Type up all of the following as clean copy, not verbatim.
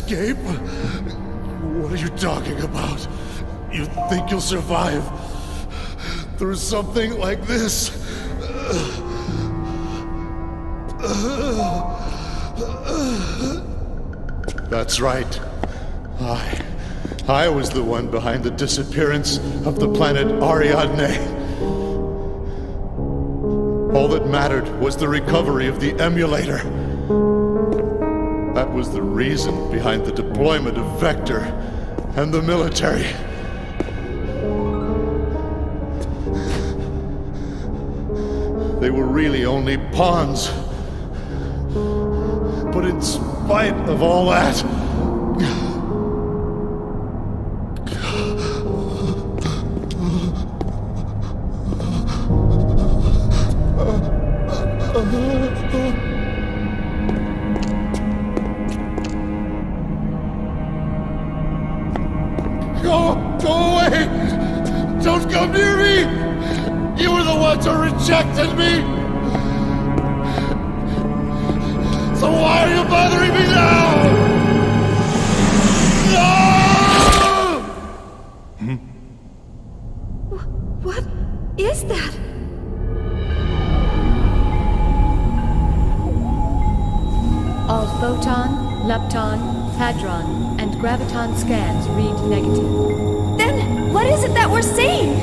Escape? What are you talking about? You think you'll survive through something like this? That's right. I was the one behind the disappearance of the planet Ariadne. All that mattered was the recovery of the emulator. That was the reason behind the deployment of Vector and the military. They were really only pawns. But in spite of all that, Go away! Don't come near me! You were the ones who rejected me! So why are you bothering me now? No! What is that? All photon, lepton, hadron, and graviton scans read negative. Then, what is it that we're seeing?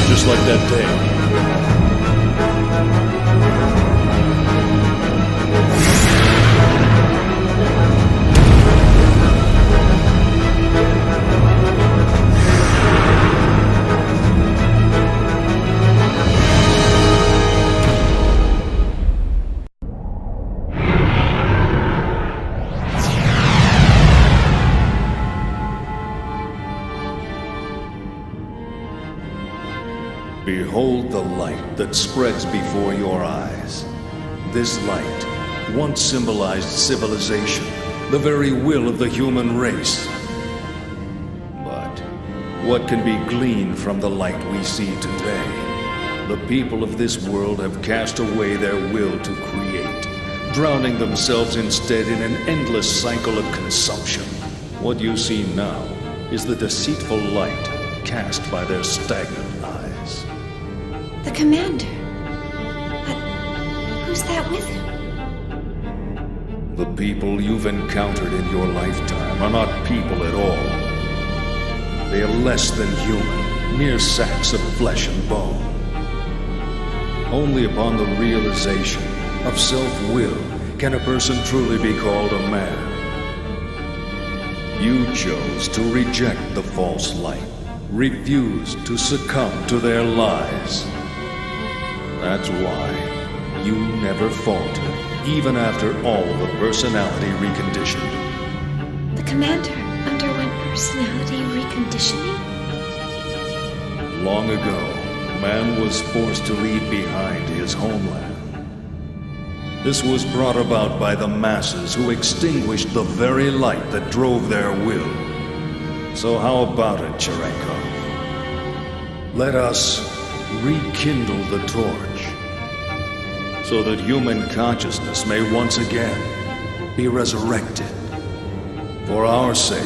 Just like that day. Behold the light that spreads before your eyes. This light once symbolized civilization, the very will of the human race. But what can be gleaned from the light we see today? The people of this world have cast away their will to create, drowning themselves instead in an endless cycle of consumption. What you see now is the deceitful light cast by their stagnant eyes. The commander. But who's that with him? The people you've encountered in your lifetime are not people at all. They are less than human, mere sacks of flesh and bone. Only upon the realization of self-will can a person truly be called a man. You chose to reject the false light, refused to succumb to their lies. That's why you never faltered, even after all the personality reconditioning. The commander underwent personality reconditioning? Long ago, man was forced to leave behind his homeland. This was brought about by the masses who extinguished the very light that drove their will. So how about it, Cherenko? Let us rekindle the torch, so that human consciousness may once again be resurrected, for our sake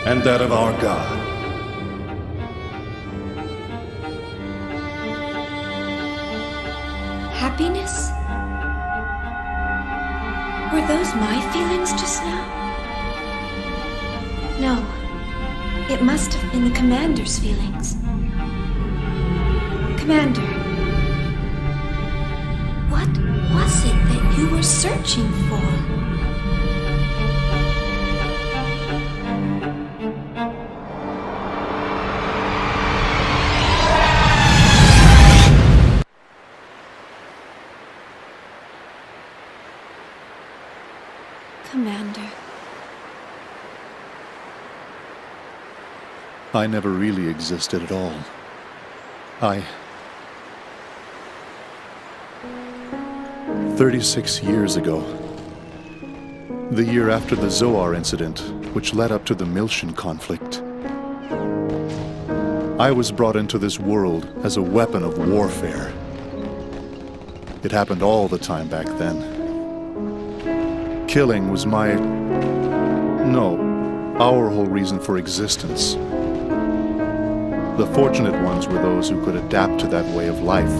and that of our God. Happiness? Were those my feelings just now? No, it must have been the commander's feelings. Commander, What was it that you were searching for? Commander. I never really existed at all. 36 years ago, the year after the Zoar incident, which led up to the Miltian conflict, I was brought into this world as a weapon of warfare. It happened all the time back then. Killing was our whole reason for existence. The fortunate ones were those who could adapt to that way of life.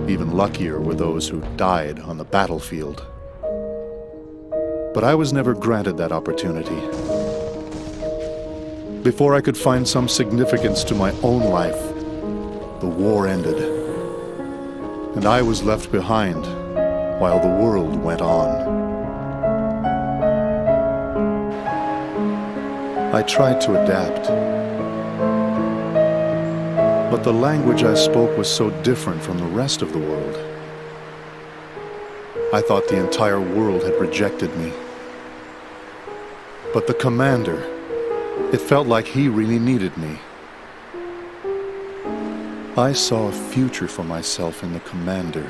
Even luckier were those who died on the battlefield. But I was never granted that opportunity. Before I could find some significance to my own life, the war ended. And I was left behind while the world went on. I tried to adapt. But the language I spoke was so different from the rest of the world. I thought the entire world had rejected me. But the commander, it felt like he really needed me. I saw a future for myself in the commander.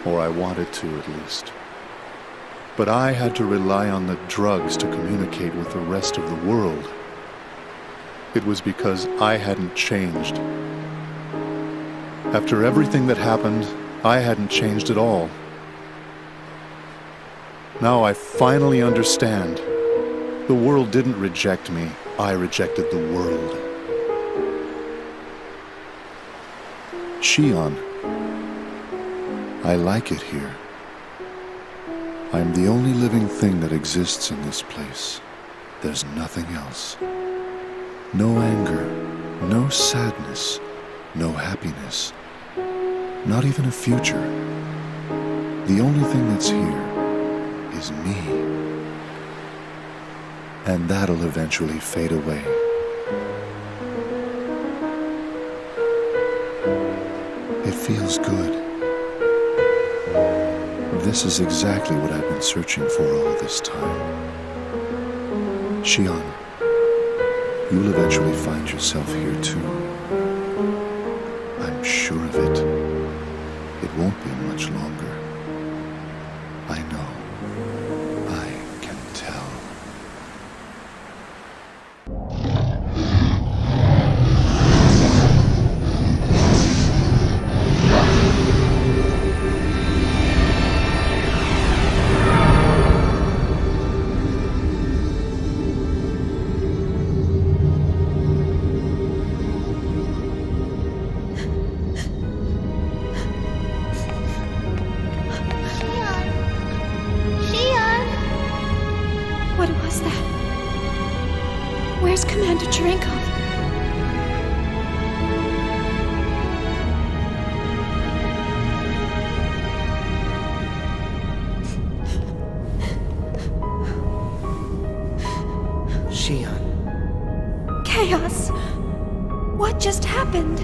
Or I wanted to, at least. But I had to rely on the drugs to communicate with the rest of the world. It was because I hadn't changed. After everything that happened, I hadn't changed at all. Now I finally understand. The world didn't reject me. I rejected the world. Shion, I like it here. I'm the only living thing that exists in this place. There's nothing else. No anger, no sadness, no happiness, not even a future. The only thing that's here is me. And that'll eventually fade away. It feels good. This is exactly what I've been searching for all this time. Shion, you'll eventually find yourself here too. I'm sure of it. It won't be much longer. I know. I can tell. What was that? Where's Commander Cherenkov? Shion. Chaos! What just happened?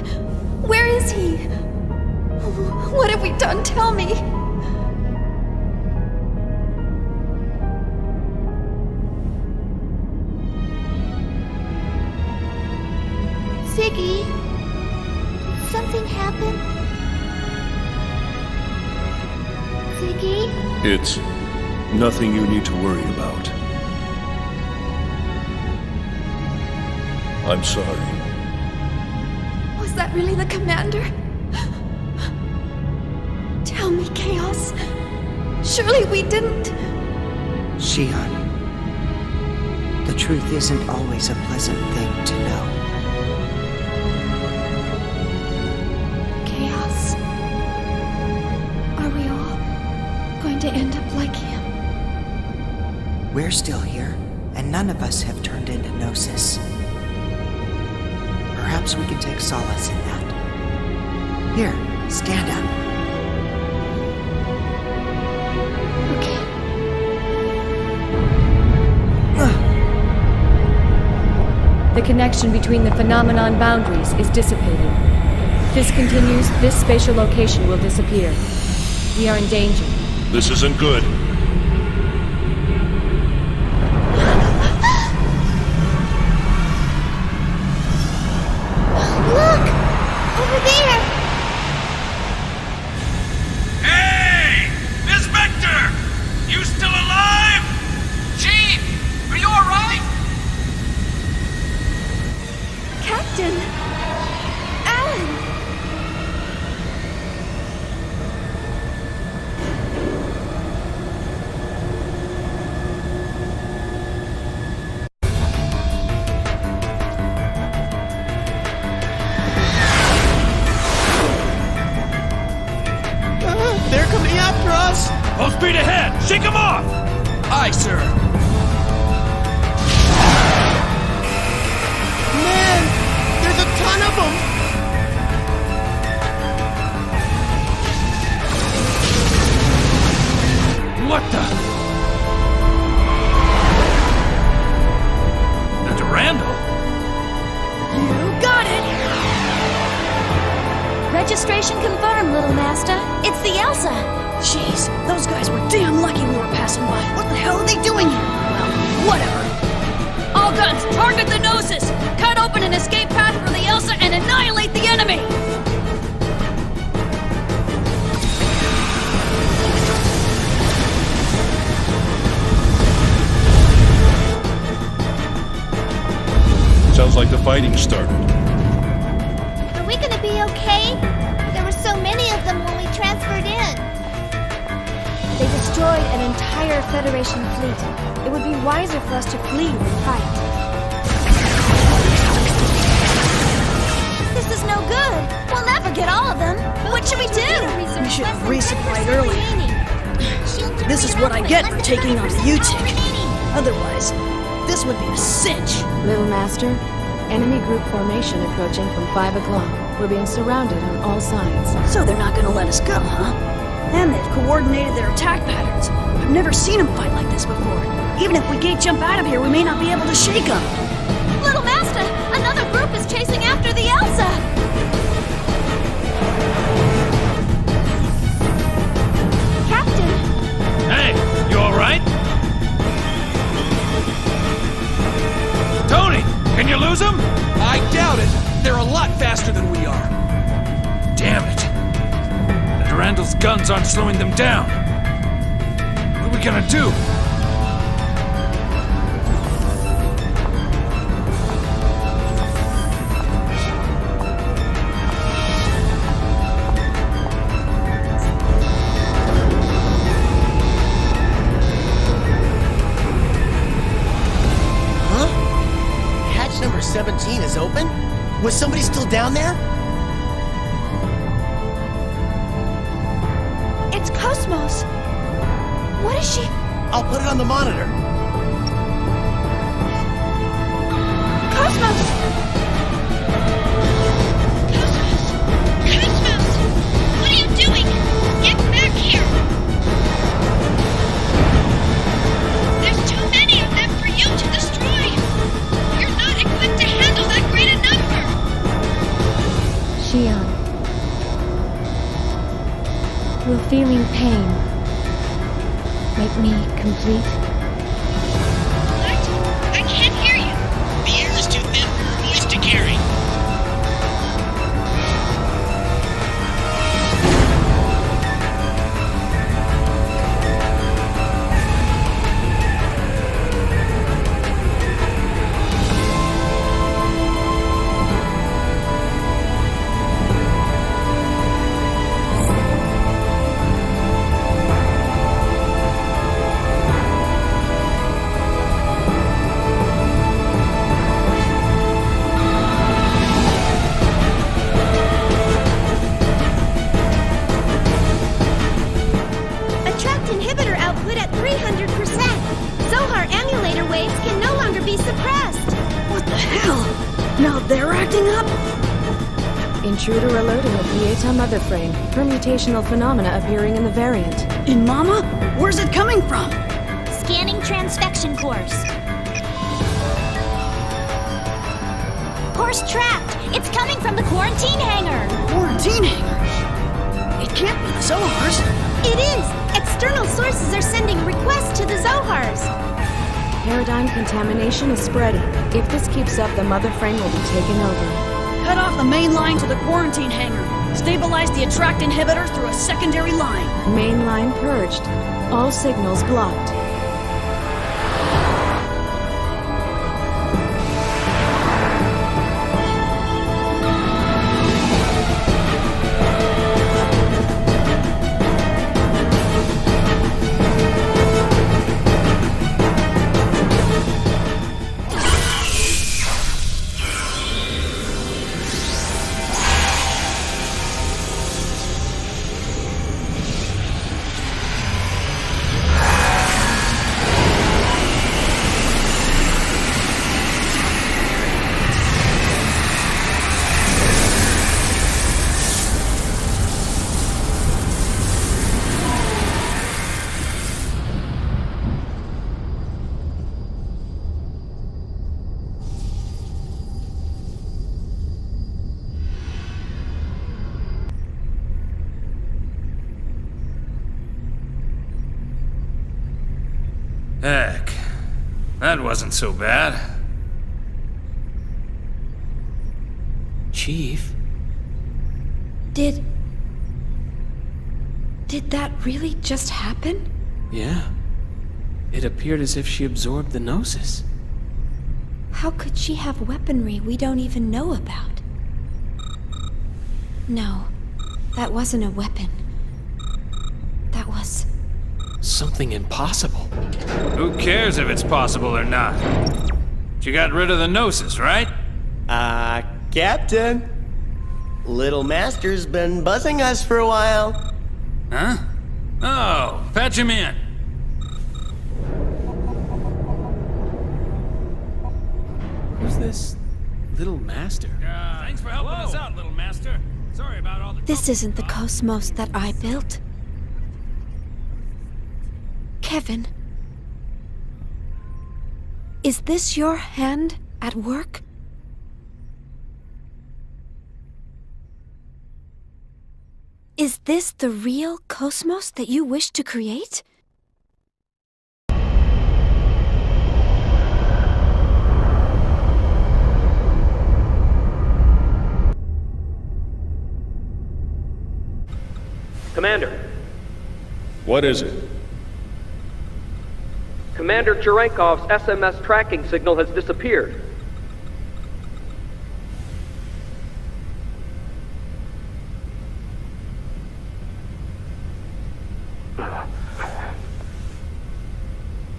Where is he? What have we done? Tell me! Ziggy, did something happen? Ziggy? It's nothing you need to worry about. I'm sorry. Was that really the commander? Tell me, Chaos. Surely we didn't. Shion. The truth isn't always a pleasant thing to know. Chaos. Are we all going to end up like him? We're still here, and none of us have turned into Gnosis. Perhaps we can take solace in that. Here, stand up. Okay. The connection between the phenomenon boundaries is dissipated. If this continues, this spatial location will disappear. We are in danger. This isn't good. Look! Over there! Hey! Miss Vector! You still alive? Chief! Are you alright? Captain! Alan! They're coming after us! Full speed ahead! Shake them off! Aye, sir. Man, there's a ton of them! What the? The Durandal? You got it! Registration confirmed, Little Master. It's the Elsa. Jeez, those guys were damn lucky we were passing by. What the hell are they doing here? Well, whatever. All guns, target the noses! Cut open an escape path for the Elsa and annihilate the enemy! Sounds like the fighting started. Are we gonna be okay? There were so many of them when we transferred in. They destroyed an entire Federation fleet. It would be wiser for us to flee than fight. This is no good. We'll never get all of them. What should we do? We should have resupplied earlier. This is what I get for taking on a U-Tick. Otherwise, this would be a cinch. Little Master, enemy group formation approaching from 5 o'clock. We're being surrounded on all sides. So they're not gonna let us go, huh? And they've coordinated their attack patterns. I've never seen them fight like this before. Even if we gate jump out of here, we may not be able to shake them. Little Master, another group is chasing after the Elsa. Captain! Hey, you alright? Tony, can you lose them? I doubt it. They're a lot faster than we are. Damn it. The Durandal's guns aren't slowing them down. What are we gonna do? Huh? Hatch number 17 is open? Was somebody still down there? It's Cosmos! What is she? I'll put it on the monitor. Cosmos! Cosmos! Cosmos! What are you doing? Get back here! There's too many of them for you to destroy! You're not equipped to handle that great a number! Xion. Will feeling pain make me complete? What? I can't hear you! The air is too thin for her voice to carry. Attract inhibitor output at 300%. Zohar emulator waves can no longer be suppressed. What the hell? Now they're acting up? In Intruder alerting of Pieta mother frame. Permutational phenomena appearing in the variant. In Mama? Where's it coming from? Scanning transfection course. Course trapped. It's coming from the quarantine hangar. Quarantine hangar? It can't be the Zohars. It is! External sources are sending requests to the Zohars. Paradigm contamination is spreading. If this keeps up, the mother frame will be taken over. Cut off the main line to the quarantine hangar. Stabilize the attract inhibitor through a secondary line. Main line purged. All signals blocked. Heck, that wasn't so bad. Chief? Did that really just happen? Yeah. It appeared as if she absorbed the Gnosis. How could she have weaponry we don't even know about? No, that wasn't a weapon. That was... Something impossible. Who cares if it's possible or not? She got rid of the Gnosis, right? Captain. Little Master's been buzzing us for a while. Huh? Oh, patch him in. Who's this Little Master? Thanks for helping us out, Little Master. Sorry about all the... This isn't the cosmos that I built. Kevin, is this your hand at work? Is this the real cosmos that you wish to create? Commander. What is it? Commander Cherenkov's SMS tracking signal has disappeared.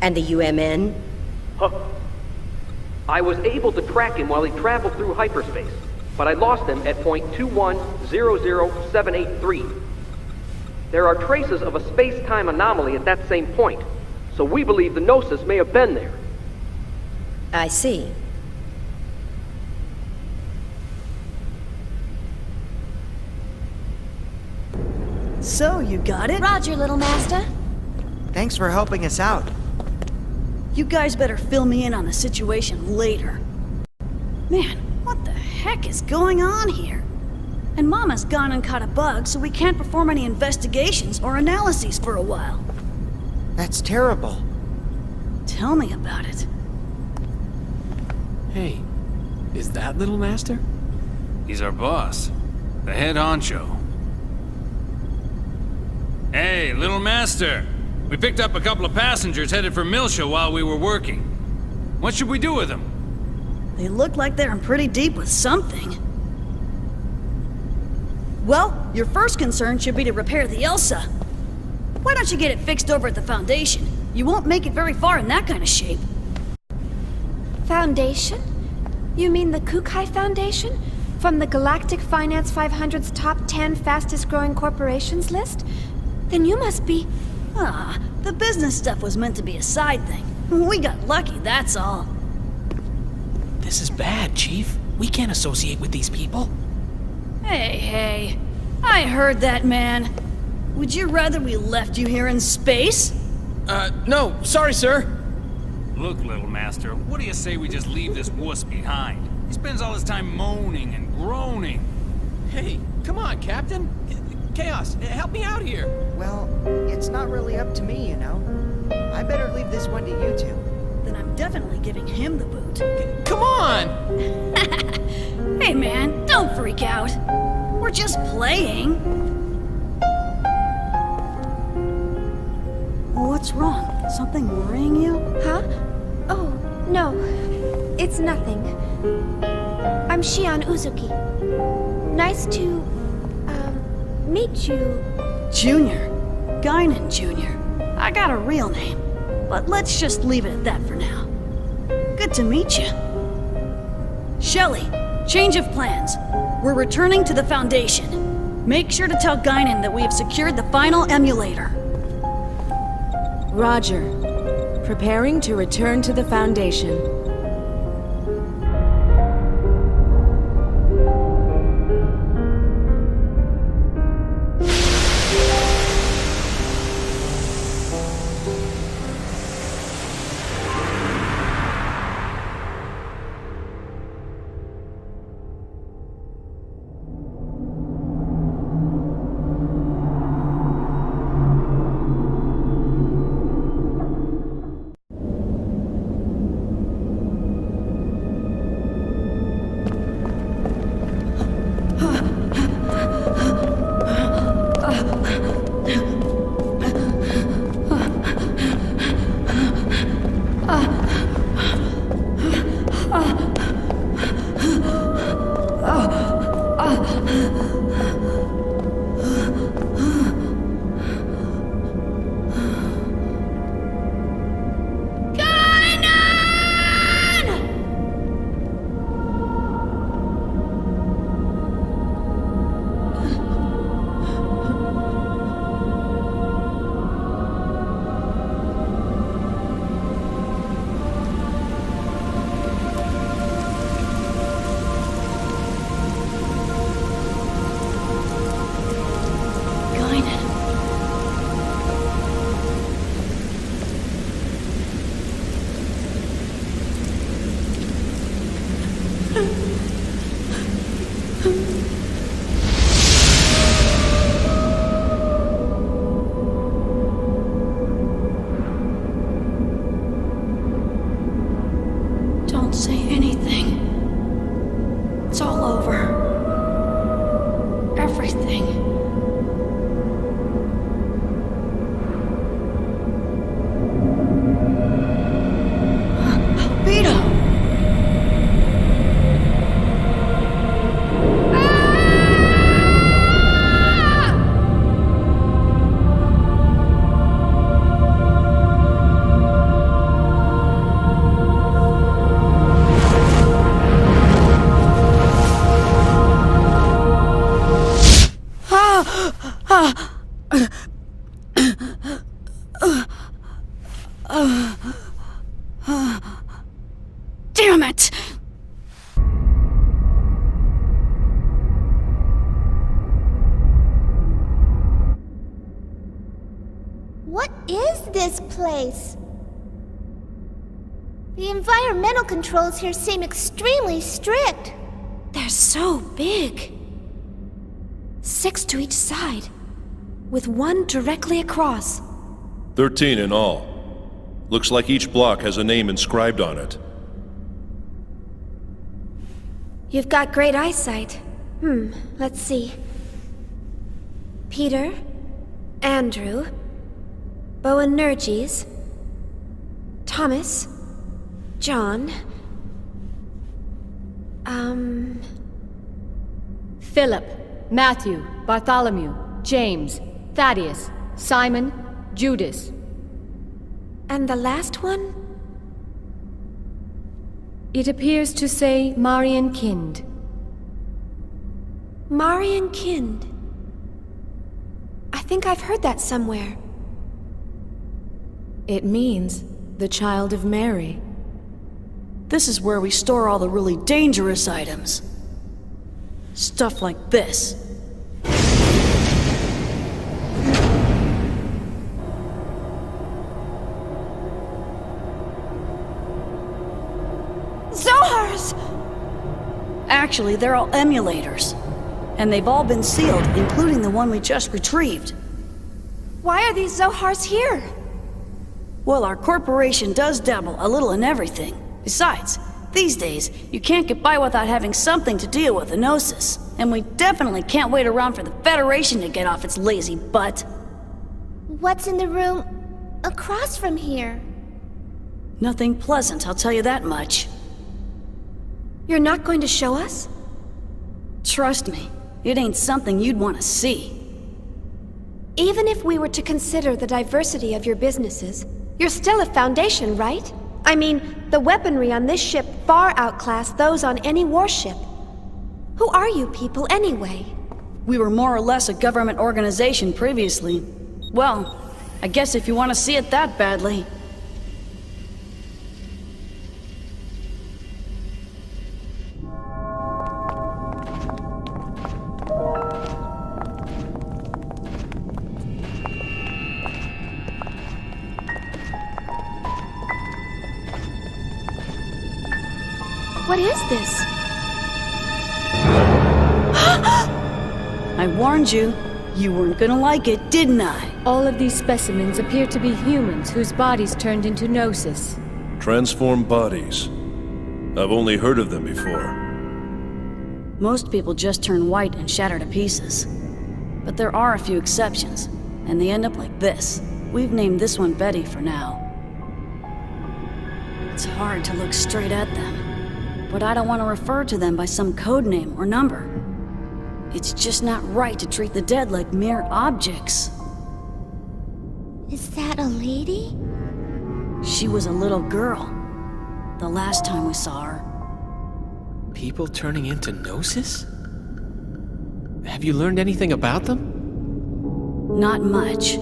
And the UMN? Huh. I was able to track him while he traveled through hyperspace, but I lost him at point 2100783. There are traces of a space-time anomaly at that same point, so we believe the Gnosis may have been there. I see. So, you got it? Roger, little master. Thanks for helping us out. You guys better fill me in on the situation later. Man, what the heck is going on here? And Mama's gone and caught a bug, so we can't perform any investigations or analyses for a while. That's terrible. Tell me about it. Hey, is that Little Master? He's our boss. The head honcho. Hey, Little Master. We picked up a couple of passengers headed for Milsha while we were working. What should we do with them? They look like they're in pretty deep with something. Well, your first concern should be to repair the Elsa. Why don't you get it fixed over at the Foundation? You won't make it very far in that kind of shape. Foundation? You mean the Kukai Foundation? From the Galactic Finance 500's top 10 fastest growing corporations list? Then you must be... Ah, the business stuff was meant to be a side thing. We got lucky, that's all. This is bad, Chief. We can't associate with these people. Hey. I heard that, man. Would you rather we left you here in space? No, sorry, sir. Look, little master, what do you say we just leave this wuss behind? He spends all his time moaning and groaning. Hey, come on, Captain. Chaos, help me out here. Well, it's not really up to me, you know. I better leave this one to you two. Then I'm definitely giving him the boot. Come on! Hey, man, don't freak out. We're just playing. What's wrong? Something worrying you? Huh? Oh, no. It's nothing. I'm Shion Uzuki. Nice to, meet you. Junior. Guinan Junior. I got a real name, but let's just leave it at that for now. Good to meet you. Shelly, change of plans. We're returning to the Foundation. Make sure to tell Guinan that we have secured the final emulator. Roger. Preparing to return to the Foundation. Don't say anything. It's all over. Everything. Vito! Damn it! What is this place? The environmental controls here seem extremely strict. They're so big. 6 to each side, with one directly across. 13 in all. Looks like each block has a name inscribed on it. You've got great eyesight. Let's see. Peter, Andrew, Boanerges, Thomas, John, Philip, Matthew, Bartholomew, James, Thaddeus, Simon, Judas. and the last one? It appears to say Marian Kind. Marian Kind. I think I've heard that somewhere. It means the Child of Mary. This is where we store all the really dangerous items. Stuff like this. Zohars! Actually, they're all emulators. And they've all been sealed, including the one we just retrieved. Why are these Zohars here? Well, our corporation does dabble a little in everything. Besides, these days, you can't get by without having something to deal with the Gnosis. And we definitely can't wait around for the Federation to get off its lazy butt. What's in the room across from here? Nothing pleasant, I'll tell you that much. You're not going to show us? Trust me, it ain't something you'd want to see. Even if we were to consider the diversity of your businesses, you're still a Foundation, right? I mean, the weaponry on this ship far outclass those on any warship. Who are you people, anyway? We were more or less a government organization previously. Well, I guess if you want to see it that badly. What is this? I warned you. You weren't gonna like it, didn't I? All of these specimens appear to be humans whose bodies turned into Gnosis. Transformed bodies. I've only heard of them before. Most people just turn white and shatter to pieces. But there are a few exceptions, and they end up like this. We've named this one Betty for now. It's hard to look straight at them, but I don't want to refer to them by some code name or number. It's just not right to treat the dead like mere objects. Is that a lady? She was a little girl, the last time we saw her. People turning into Gnosis? Have you learned anything about them? Not much.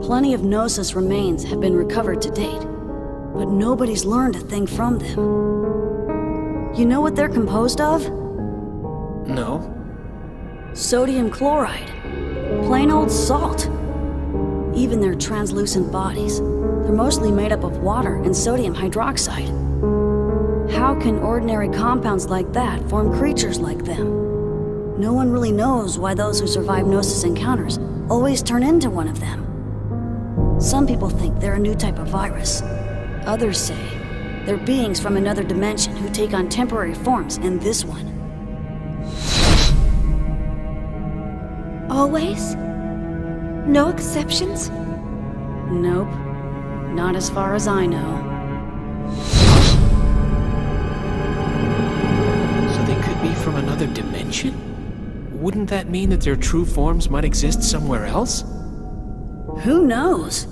Plenty of Gnosis remains have been recovered to date, but nobody's learned a thing from them. You know what they're composed of? No. Sodium chloride. Plain old salt. Even their translucent bodies, they're mostly made up of water and sodium hydroxide. How can ordinary compounds like that form creatures like them? No one really knows why those who survive Gnosis encounters always turn into one of them. Some people think they're a new type of virus. Others say they're beings from another dimension who take on temporary forms in this one. Always? No exceptions? Nope. Not as far as I know. So they could be from another dimension? Wouldn't that mean that their true forms might exist somewhere else? Who knows?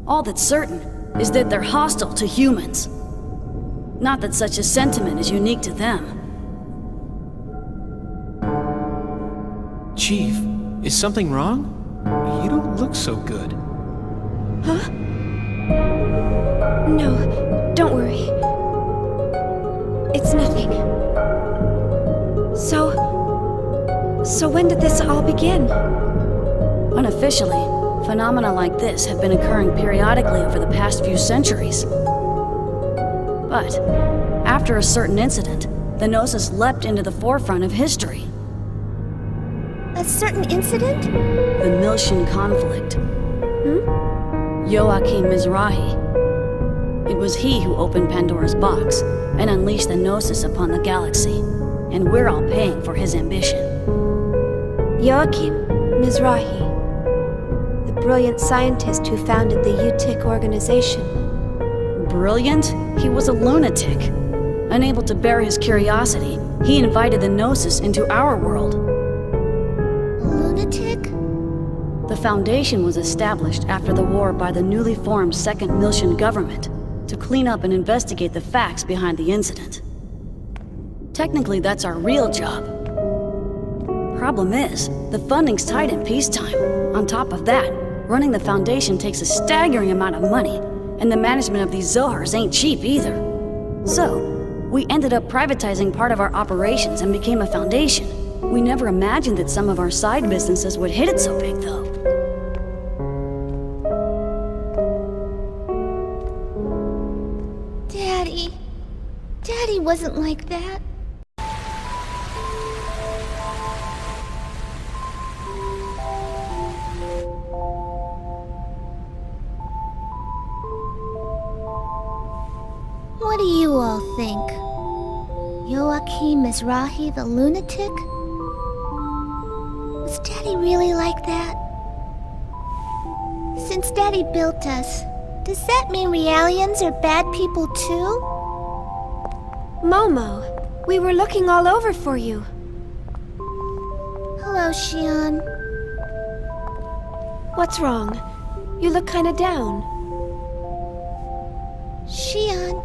All that's certain is that they're hostile to humans. Not that such a sentiment is unique to them. Chief, is something wrong? You don't look so good. Huh? No, don't worry. It's nothing. So when did this all begin? Unofficially, phenomena like this have been occurring periodically over the past few centuries. But after a certain incident, the Gnosis leapt into the forefront of history. A certain incident? The Miltian conflict. Joachim Mizrahi. It was he who opened Pandora's box and unleashed the Gnosis upon the galaxy, and we're all paying for his ambition. Joachim Mizrahi, the brilliant scientist who founded the UTIC organization. Brilliant? He was a lunatic. Unable to bear his curiosity, he invited the Gnosis into our world. The Foundation was established after the war by the newly formed Second Miltian government to clean up and investigate the facts behind the incident. Technically, that's our real job. Problem is, the funding's tight in peacetime. On top of that, running the Foundation takes a staggering amount of money, and the management of these Zohars ain't cheap either. So, We ended up privatizing part of our operations and became a foundation. We never imagined that some of our side businesses would hit it so big, though. Daddy wasn't like that. What do you all think? Joachim Mizrahi the lunatic? Was Daddy really like that? Since Daddy built us, does that mean Realians are bad people too? Momo, we were looking all over for you. Hello, Xion. What's wrong? You look kinda down. Xion,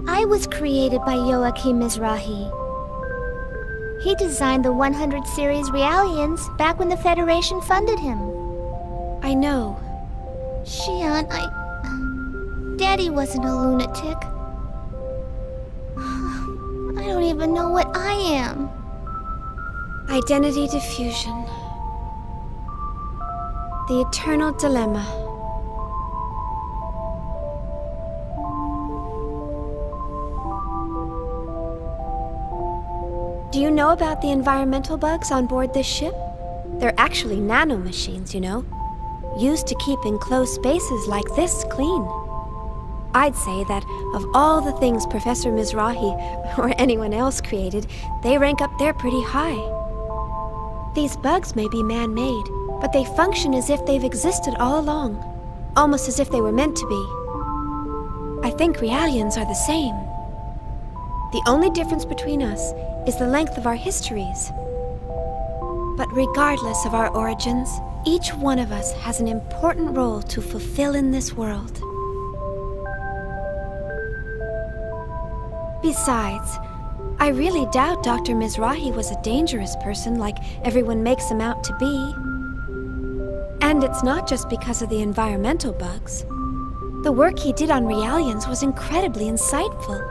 I was created by Joachim Mizrahi. He designed the 100 series Realians back when the Federation funded him. I know. Xion, Daddy wasn't a lunatic. I don't even know what I am. Identity diffusion. The eternal dilemma. Do you know about the environmental bugs on board this ship? They're actually nanomachines, you know, used to keep enclosed spaces like this clean. I'd say that of all the things Professor Mizrahi or anyone else created, they rank up there pretty high. These bugs may be man-made, but they function as if they've existed all along, almost as if they were meant to be. I think Realians are the same. The only difference between us is the length of our histories. But regardless of our origins, each one of us has an important role to fulfill in this world. Besides, I really doubt Dr. Mizrahi was a dangerous person like everyone makes him out to be. And it's not just because of the environmental bugs. The work he did on Realians was incredibly insightful.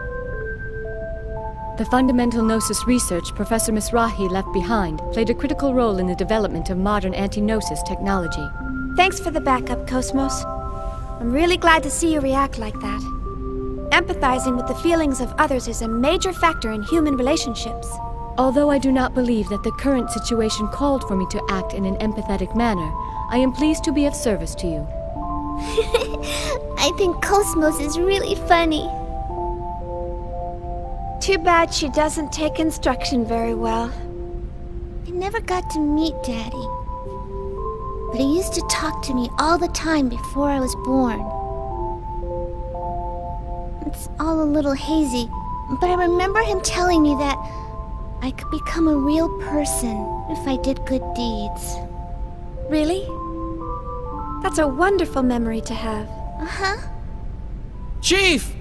The fundamental Gnosis research Professor Mizrahi left behind played a critical role in the development of modern anti-Gnosis technology. Thanks for the backup, Cosmos. I'm really glad to see you react like that. Empathizing with the feelings of others is a major factor in human relationships. Although I do not believe that the current situation called for me to act in an empathetic manner, I am pleased to be of service to you. I think Cosmos is really funny. Too bad she doesn't take instruction very well. I never got to meet Daddy. But he used to talk to me all the time before I was born. It's all a little hazy, but I remember him telling me that I could become a real person if I did good deeds. Really? That's a wonderful memory to have. Uh-huh. Chief!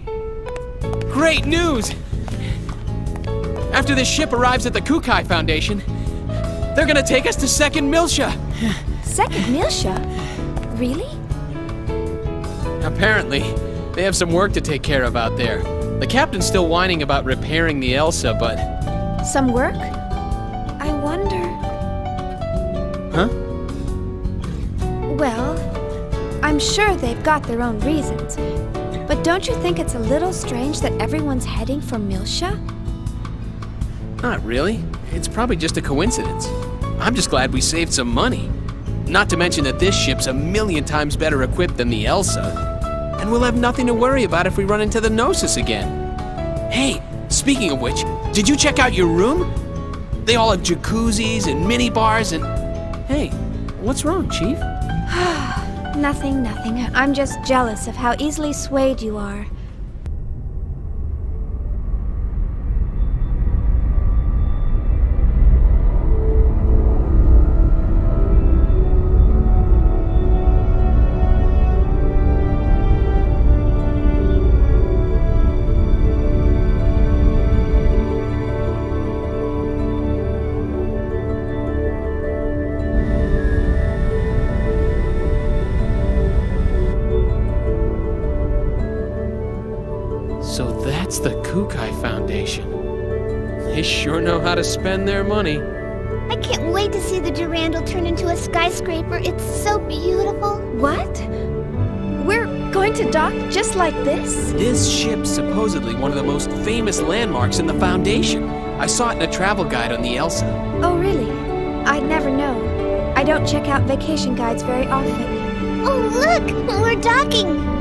Great news! After this ship arrives at the Kukai Foundation, they're gonna take us to Second Milsha. Second Milsha? Really? Apparently, they have some work to take care of out there. The captain's still whining about repairing the Elsa, but... Some work? I wonder... Huh? Well, I'm sure they've got their own reasons. But don't you think it's a little strange that everyone's heading for Milsha? Not really. It's probably just a coincidence. I'm just glad we saved some money. Not to mention that this ship's 1,000,000 times better equipped than the Elsa. And we'll have nothing to worry about if we run into the Gnosis again. Hey, speaking of which, did you check out your room? They all have jacuzzis and mini bars and... Hey, what's wrong, Chief? Nothing. I'm just jealous of how easily swayed you are. Kukai Foundation. They sure know how to spend their money. I can't wait to see the Durandal turn into a skyscraper. It's so beautiful. What? We're going to dock just like this? This ship's supposedly one of the most famous landmarks in the Foundation. I saw it in a travel guide on the Elsa. Oh, really? I'd never know. I don't check out vacation guides very often. Oh, look! We're docking!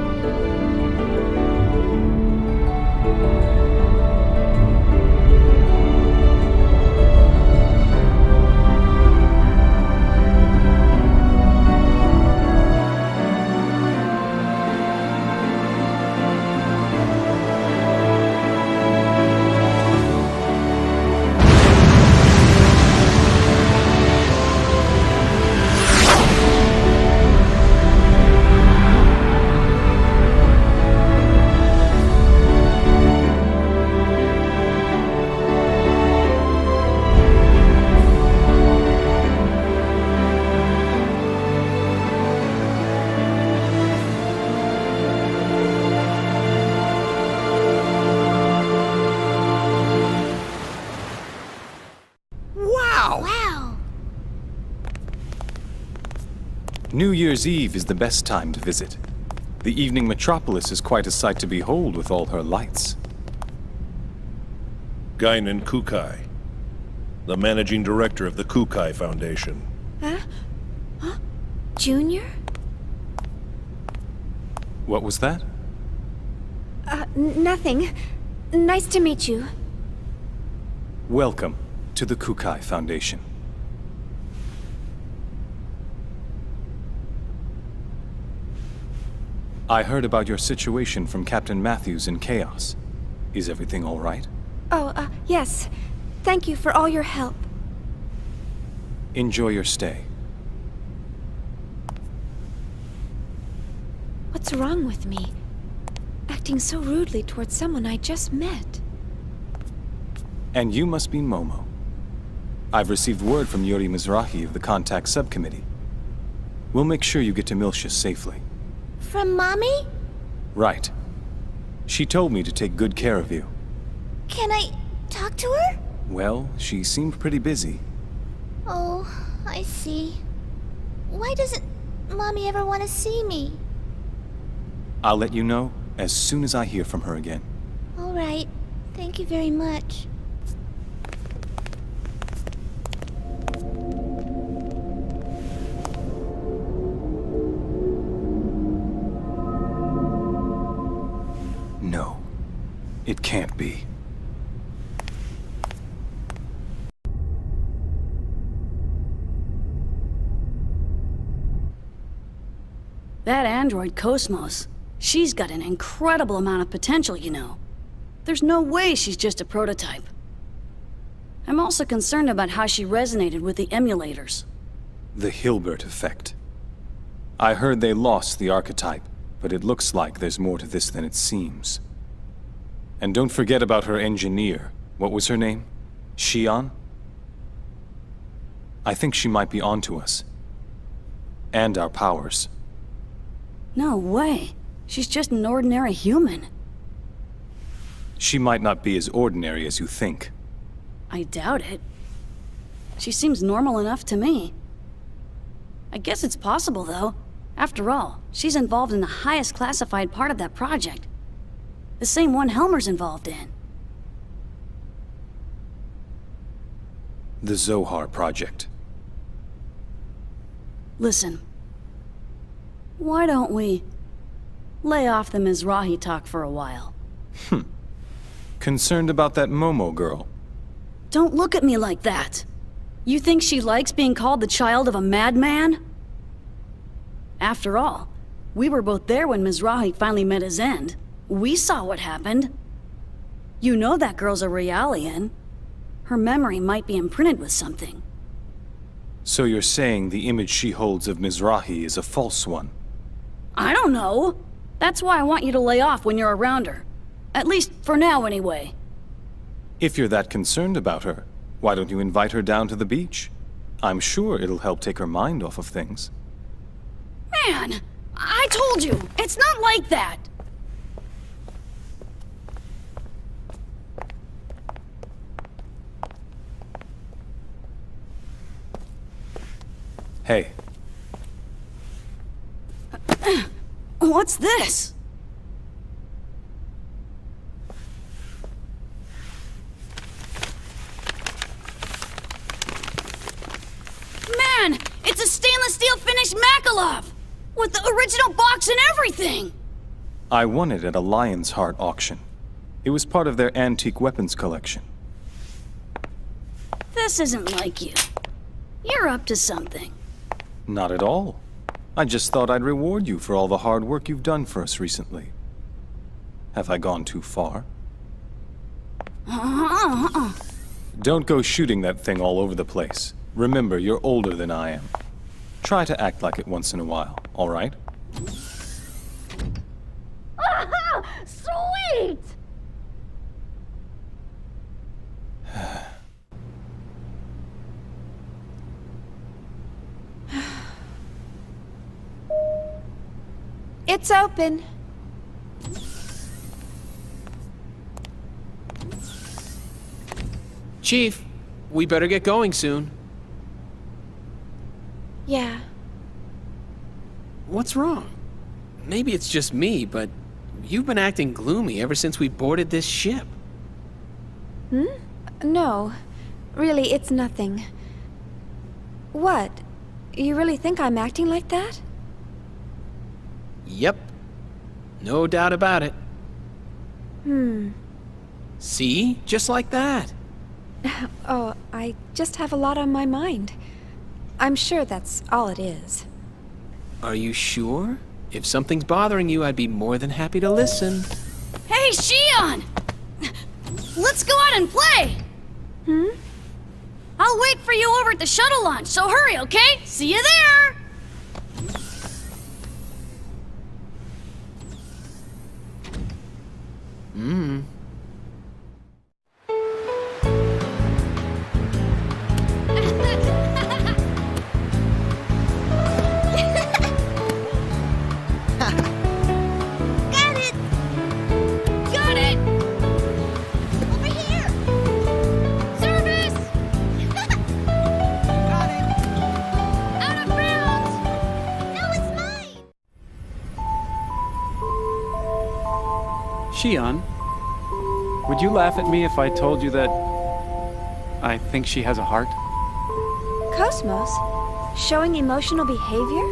New Year's Eve is the best time to visit. The evening metropolis is quite a sight to behold with all her lights. Guinan Kukai, the managing director of the Kukai Foundation. Huh? Junior? What was that? Nothing. Nice to meet you. Welcome to the Kukai Foundation. I heard about your situation from Captain Matthews in Chaos. Is everything all right? Oh, yes. Thank you for all your help. Enjoy your stay. What's wrong with me? Acting so rudely towards someone I just met. And you must be Momo. I've received word from Yuri Mizrahi of the Contact Subcommittee. We'll make sure you get to Miltia safely. From Mommy? Right. She told me to take good care of you. Can I talk to her? Well, she seemed pretty busy. Oh, I see. Why doesn't Mommy ever want to see me? I'll let you know as soon as I hear from her again. All right. Thank you very much. No, it can't be. That android Cosmos, she's got an incredible amount of potential, you know. There's no way she's just a prototype. I'm also concerned about how she resonated with the emulators. The Hilbert effect. I heard they lost the archetype, but it looks like there's more to this than it seems. And don't forget about her engineer. What was her name? Shion? I think she might be onto us. And our powers. No way. She's just an ordinary human. She might not be as ordinary as you think. I doubt it. She seems normal enough to me. I guess it's possible, though. After all, she's involved in the highest classified part of that project. The same one Helmer's involved in. The Zohar Project. Listen. Why don't we lay off the Mizrahi talk for a while? Concerned about that Momo girl? Don't look at me like that. You think she likes being called the child of a madman? After all, we were both there when Mizrahi finally met his end. We saw what happened. You know that girl's a Realian. Her memory might be imprinted with something. So you're saying the image she holds of Mizrahi is a false one? I don't know. That's why I want you to lay off when you're around her. At least for now, anyway. If you're that concerned about her, why don't you invite her down to the beach? I'm sure it'll help take her mind off of things. Man, I told you, it's not like that. Hey. What's this? Man, it's a stainless steel finished Makalov! With the original box and everything! I won it at a Lion's Heart auction. It was part of their antique weapons collection. This isn't like you. You're up to something. Not at all. I just thought I'd reward you for all the hard work you've done for us recently. Have I gone too far? Don't go shooting that thing all over the place. Remember, you're older than I am. Try to act like it once in a while, all right? Sweet! It's open. Chief, we better get going soon. Yeah. What's wrong? Maybe it's just me, but you've been acting gloomy ever since we boarded this ship. No. Really, it's nothing. What? You really think I'm acting like that? Yep. No doubt about it. Hmm. See? Just like that. Oh, I just have a lot on my mind. I'm sure that's all it is. Are you sure? If something's bothering you, I'd be more than happy to listen. Hey, Shion! Let's go out and play! I'll wait for you over at the shuttle launch, so hurry, okay? See you there! Got it! Got it! Over here! Service! Got it! Out of bounds! No, it's mine! Shion, would you laugh at me if I told you that I think she has a heart? Cosmos? Showing emotional behavior?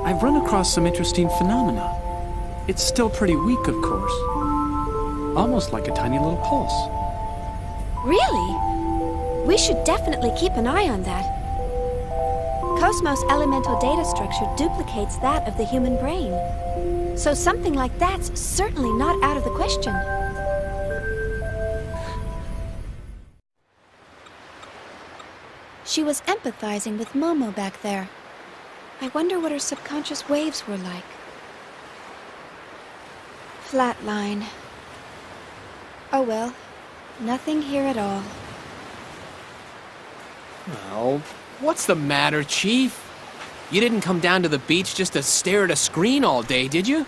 I've run across some interesting phenomena. It's still pretty weak, of course. Almost like a tiny little pulse. Really? We should definitely keep an eye on that. Cosmos' elemental data structure duplicates that of the human brain. So something like that's certainly not out of the question. She was empathizing with Momo back there. I wonder what her subconscious waves were like. Flatline. Oh well, nothing here at all. Well, what's the matter, Chief? You didn't come down to the beach just to stare at a screen all day, did you?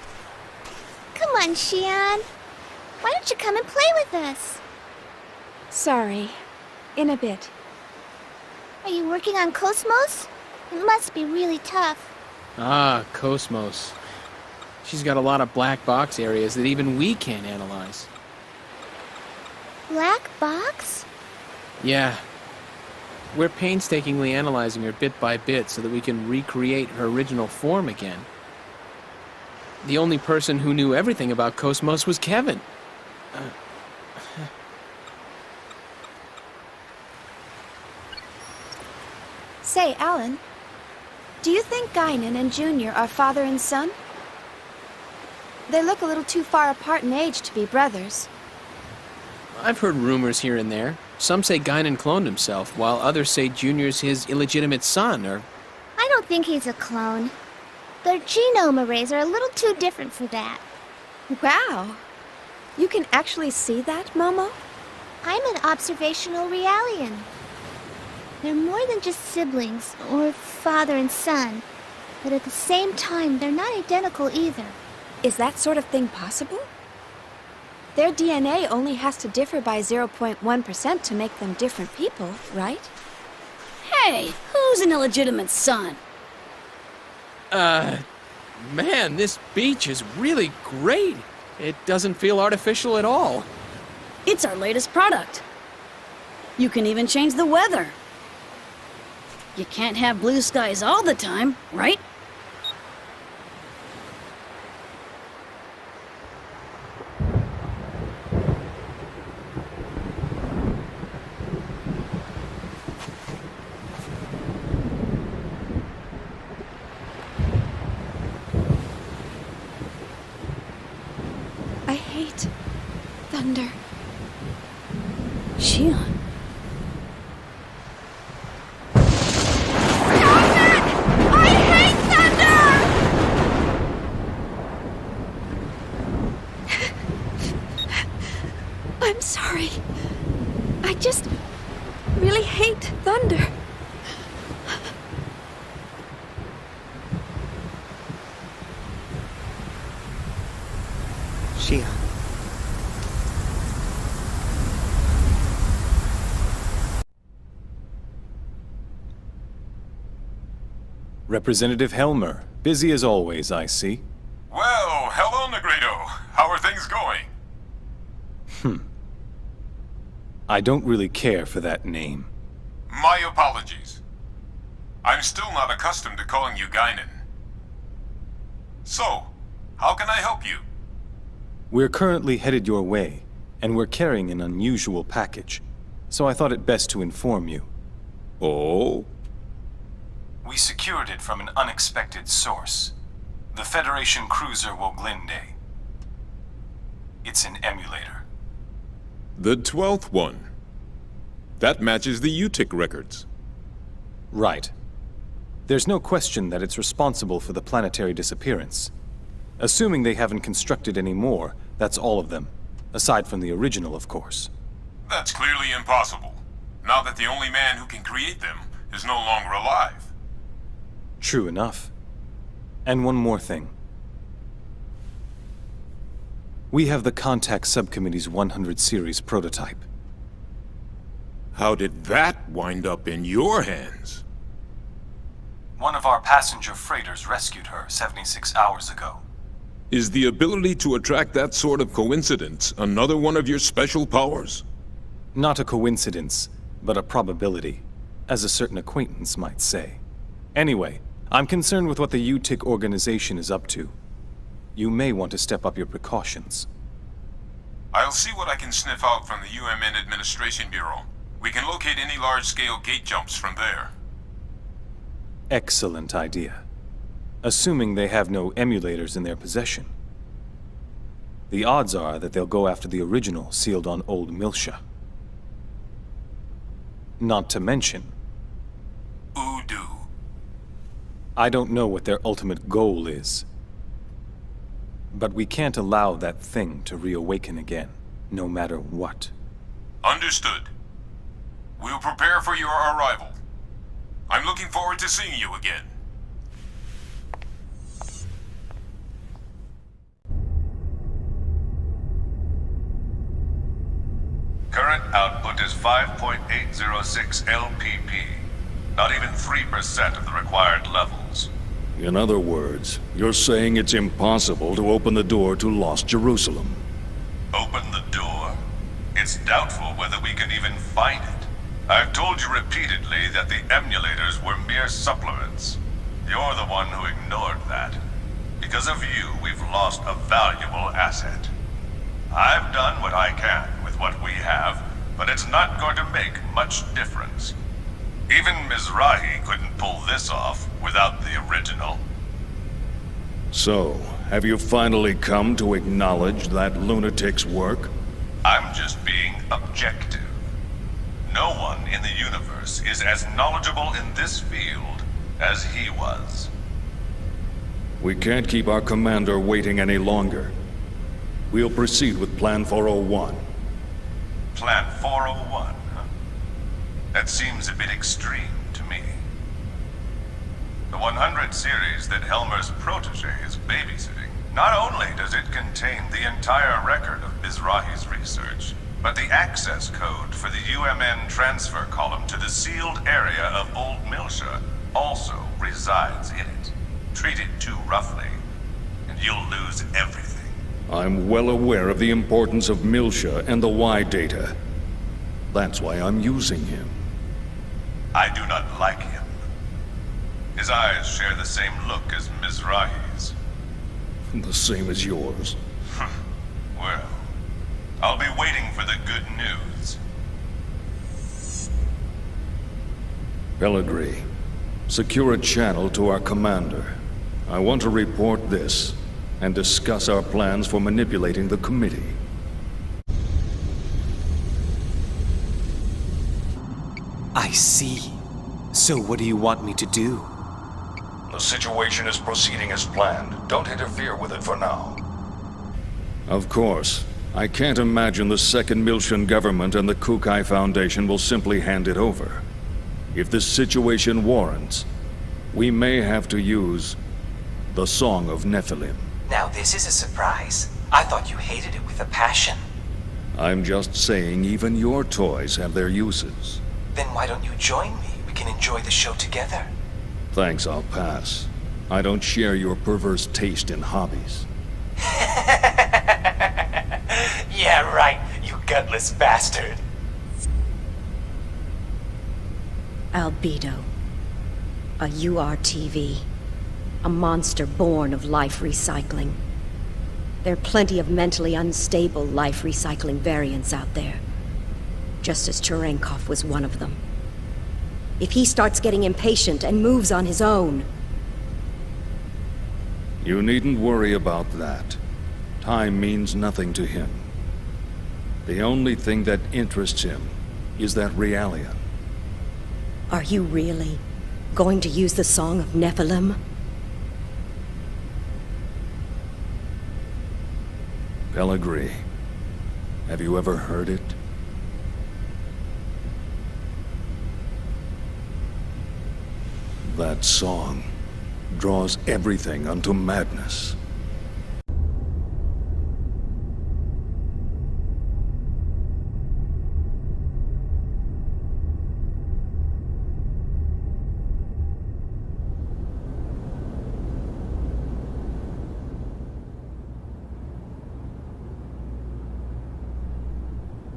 Come on, Shion. Why don't you come and play with us? Sorry. In a bit. Are you working on Cosmos? It must be really tough. Ah, Cosmos. She's got a lot of black box areas that even we can't analyze. Black box? Yeah. We're painstakingly analyzing her bit by bit so that we can recreate her original form again. The only person who knew everything about Cosmos was Kevin. Say, Alan, do you think Guinan and Junior are father and son? They look a little too far apart in age to be brothers. I've heard rumors here and there. Some say Guinan cloned himself, while others say Junior's his illegitimate son, or... I don't think he's a clone. Their genome arrays are a little too different for that. Wow. You can actually see that, Momo? I'm an observational realian. They're more than just siblings, or father and son. But at the same time, they're not identical either. Is that sort of thing possible? Their DNA only has to differ by 0.1% to make them different people, right? Hey, who's an illegitimate son? Man, this beach is really great. It doesn't feel artificial at all. It's our latest product. You can even change the weather. You can't have blue skies all the time, right? I hate thunder. Shion. I'm sorry. I just really hate thunder. Shion. Representative Helmer, busy as always, I see. Well, hello, Negredo. How are things going? I don't really care for that name. My apologies. I'm still not accustomed to calling you Guinan. So, how can I help you? We're currently headed your way, and we're carrying an unusual package, so I thought it best to inform you. Oh? We secured it from an unexpected source. The Federation cruiser Woglinde. It's an emulator. The 12th one. That matches the UTIC records. Right. There's no question that it's responsible for the planetary disappearance. Assuming they haven't constructed any more, that's all of them. Aside from the original, of course. That's clearly impossible, now that the only man who can create them is no longer alive. True enough. And one more thing. We have the Contact Subcommittee's 100 series prototype. How did that wind up in your hands? One of our passenger freighters rescued her 76 hours ago. Is the ability to attract that sort of coincidence another one of your special powers? Not a coincidence, but a probability, as a certain acquaintance might say. Anyway, I'm concerned with what the UTIC organization is up to. You may want to step up your precautions. I'll see what I can sniff out from the UMN Administration Bureau. We can locate any large-scale gate jumps from there. Excellent idea. Assuming they have no emulators in their possession. The odds are that they'll go after the original sealed on Old Milsha. Not to mention... Udu. I don't know what their ultimate goal is. But we can't allow that thing to reawaken again, no matter what. Understood. We'll prepare for your arrival. I'm looking forward to seeing you again. Current output is 5.806 LPP. Not even 3% of the required levels. In other words, you're saying it's impossible to open the door to Lost Jerusalem. Open the door? It's doubtful whether we can even find it. I've told you repeatedly that the emulators were mere supplements. You're the one who ignored that. Because of you, we've lost a valuable asset. I've done what I can with what we have, but it's not going to make much difference. Even Mizrahi couldn't pull this off without the original. So, have you finally come to acknowledge that lunatic's work? I'm just being objective. No one in the universe is as knowledgeable in this field as he was. We can't keep our commander waiting any longer. We'll proceed with Plan 401. Plan 401, huh? That seems a bit extreme to me. The 100 series that Helmer's protege is babysitting, not only does it contain the entire record of Mizrahi's research, but the access code for the UMN transfer column to the sealed area of Old Milsha also resides in it. treat it too roughly, and you'll lose everything. I'm well aware of the importance of Milsha and the Y data. That's why I'm using him. I do not like him. His eyes share the same look as Mizrahi's. The same as yours. Well, I'll be waiting for the good news. Pellegrini, secure a channel to our commander. I want to report this and discuss our plans for manipulating the committee. I see. So what do you want me to do? The situation is proceeding as planned. Don't interfere with it for now. Of course. I can't imagine the Second Miltian government and the Kukai Foundation will simply hand it over. If this situation warrants, we may have to use the Song of Nephilim. Now this is a surprise. I thought you hated it with a passion. I'm just saying even your toys have their uses. Then why don't you join me? We can enjoy the show together. Thanks, I'll pass. I don't share your perverse taste in hobbies. Yeah, right, you gutless bastard. Albedo. A URTV. A monster born of life recycling. There are plenty of mentally unstable life recycling variants out there. Just as Cherenkov was one of them. If he starts getting impatient and moves on his own... You needn't worry about that. Time means nothing to him. The only thing that interests him is that Realian. Are you really going to use the Song of Nephilim? Pellegrini, have you ever heard it? That song draws everything unto madness.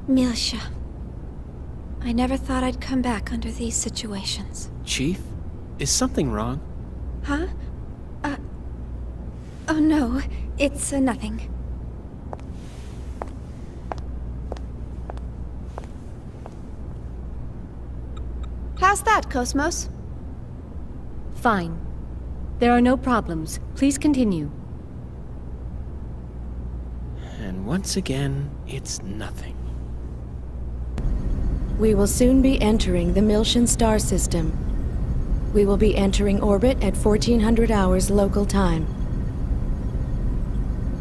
Milsha. I never thought I'd come back under these situations. Chief? Is something wrong? Huh? Oh no, it's nothing. How's that, Cosmos? Fine. There are no problems. Please continue. And once again, it's nothing. We will soon be entering the Miltian star system. We will be entering orbit at 1400 hours local time.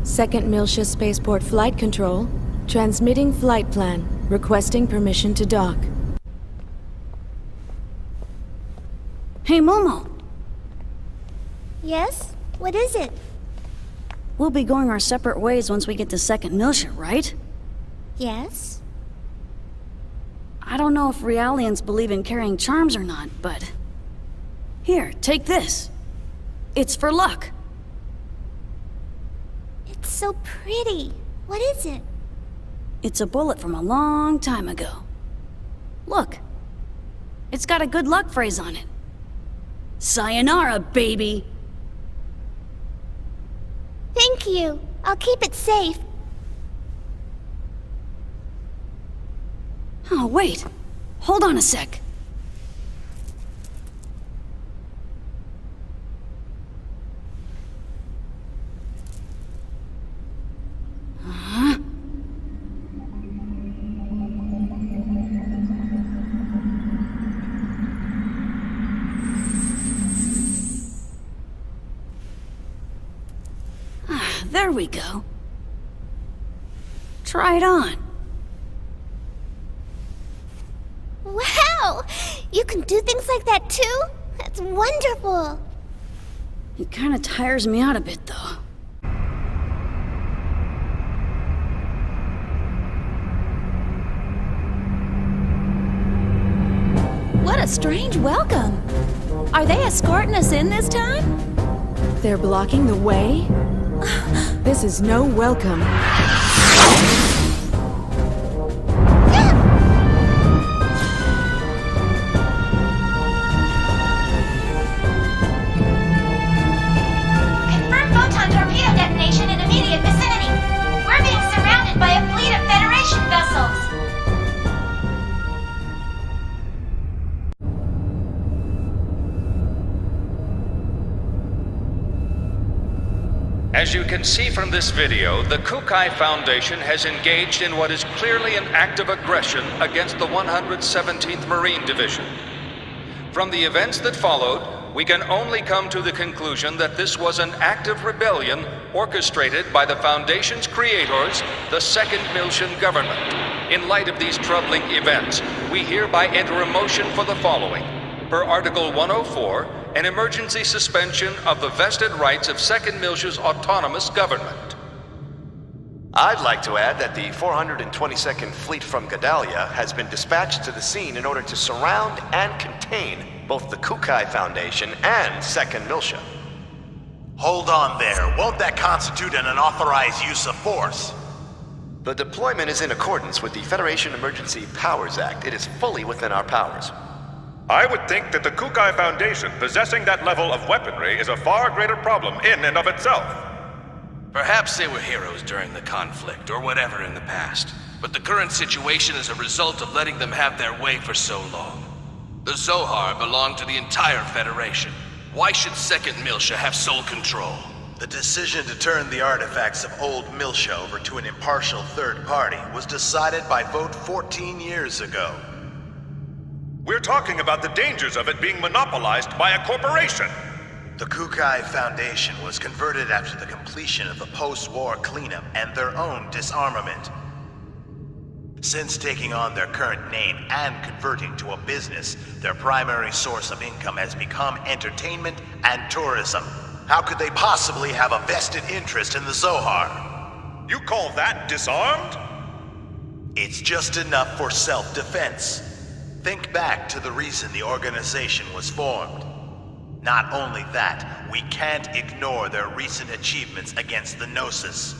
Second Miltia Spaceport Flight Control, transmitting flight plan, requesting permission to dock. Hey, Momo! Yes? What is it? We'll be going our separate ways once we get to Second Miltia, right? Yes? I don't know if Realians believe in carrying charms or not, but... Here, take this. It's for luck. It's so pretty. What is it? It's a bullet from a long time ago. Look. It's got a good luck phrase on it. Sayonara, baby! Thank you. I'll keep it safe. Oh, wait. Hold on a sec. Huh? There we go. Try it on. Wow! You can do things like that too? That's wonderful! It kinda tires me out a bit, though. What a strange welcome. Are they escorting us in this time? They're blocking the way? This is no welcome. Confirm photon torpedo detonation in immediate vicinity. We're being surrounded by a fleet of Federation vessels. As you can see from this video, the Kukai Foundation has engaged in what is clearly an act of aggression against the 117th Marine Division. From the events that followed, we can only come to the conclusion that this was an act of rebellion orchestrated by the Foundation's creators, the Second Miltian government. In light of these troubling events, we hereby enter a motion for the following. Per Article 104, an emergency suspension of the vested rights of Second Miltia's autonomous government. I'd like to add that the 422nd Fleet from Gedalia has been dispatched to the scene in order to surround and contain both the Kukai Foundation and Second Miltia. Hold on there. Won't that constitute an unauthorized use of force? The deployment is in accordance with the Federation Emergency Powers Act. It is fully within our powers. I would think that the Kukai Foundation possessing that level of weaponry is a far greater problem in and of itself. Perhaps they were heroes during the conflict, or whatever in the past. But the current situation is a result of letting them have their way for so long. The Zohar belong to the entire Federation. Why should Second Miltia have sole control? The decision to turn the artifacts of old Miltia over to an impartial third party was decided by vote 14 years ago. We're talking about the dangers of it being monopolized by a corporation. The Kukai Foundation was converted after the completion of the post-war cleanup and their own disarmament. Since taking on their current name and converting to a business, their primary source of income has become entertainment and tourism. How could they possibly have a vested interest in the Zohar? You call that disarmed? It's just enough for self-defense. Think back to the reason the organization was formed. Not only that, we can't ignore their recent achievements against the Gnosis.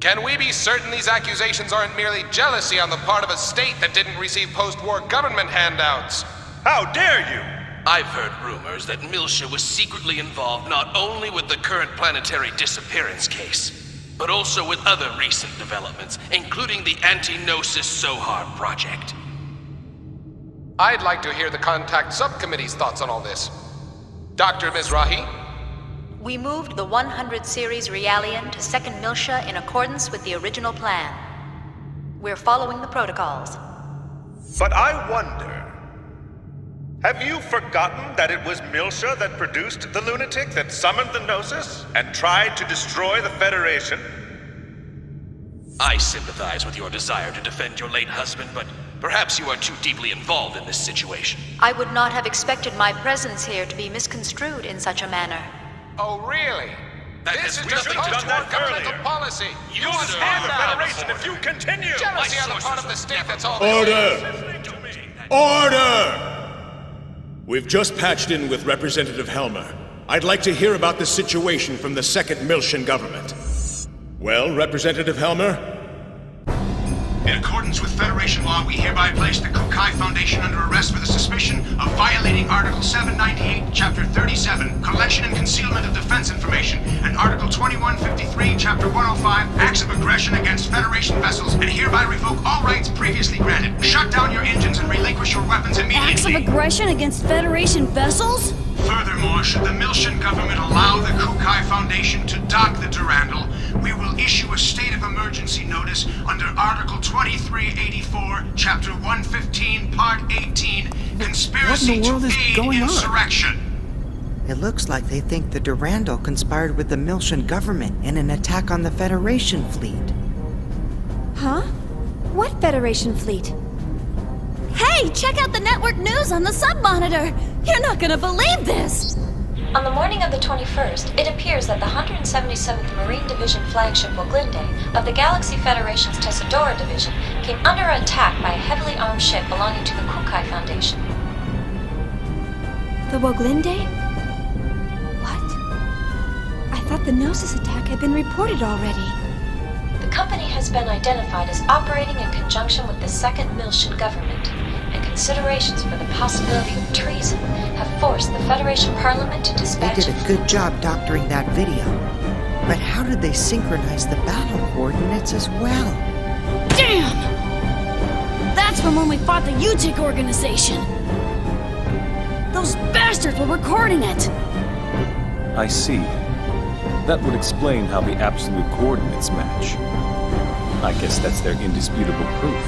Can we be certain these accusations aren't merely jealousy on the part of a state that didn't receive post-war government handouts? How dare you! I've heard rumors that Miltia was secretly involved not only with the current planetary disappearance case, but also with other recent developments, including the anti-Gnosis Zohar project. I'd like to hear the Contact Subcommittee's thoughts on all this. Dr. Mizrahi? We moved the 100 series Realian to Second Miltia in accordance with the original plan. We're following the protocols. But I wonder, have you forgotten that it was Miltia that produced the lunatic that summoned the Gnosis and tried to destroy the Federation? I sympathize with your desire to defend your late husband, but perhaps you are too deeply involved in this situation. I would not have expected my presence here to be misconstrued in such a manner. Oh, really? This is just post-war governmental policy. You will destroy the Federation if you continue! Jealousy on the part of the state, that's all. Order! Order! We've just patched in with Representative Helmer. I'd like to hear about the situation from the Second Miltian government. Well, Representative Helmer? In accordance with Federation law, we hereby place the Kukai Foundation under arrest for the suspicion of violating Article 798, Chapter 37, Collection and Concealment of Defense Information, and Article 2153, Chapter 105, Acts of Aggression against Federation vessels, and hereby revoke all rights previously granted. Shut down your engines and relinquish your weapons immediately. Acts of aggression against Federation vessels? Furthermore, should the Miltian government allow the Kukai Foundation to dock the Durandal, we will issue a state of emergency notice under Article 2384, Chapter 115, Part 18, Conspiracy to Aid Insurrection. It looks like they think the Durandal conspired with the Miltian government in an attack on the Federation fleet. Huh? What Federation fleet? Hey, check out the network news on the sub-monitor! You're not gonna believe this! On the morning of the 21st, it appears that the 177th Marine Division flagship Woglinde of the Galaxy Federation's Tessadora Division came under attack by a heavily armed ship belonging to the Kukai Foundation. The Woglinde? What? thought the Gnosis attack had been reported already. The company has been identified as operating in conjunction with the Second Miltian government, and considerations for the possibility of treason have forced the Federation Parliament to They dispatch... did a good job doctoring that video. But how did they synchronize the battle coordinates as well? Damn! That's from when we fought the UTIC organization! Those bastards were recording it! I see. That would explain how the absolute coordinates match. I guess that's their indisputable proof.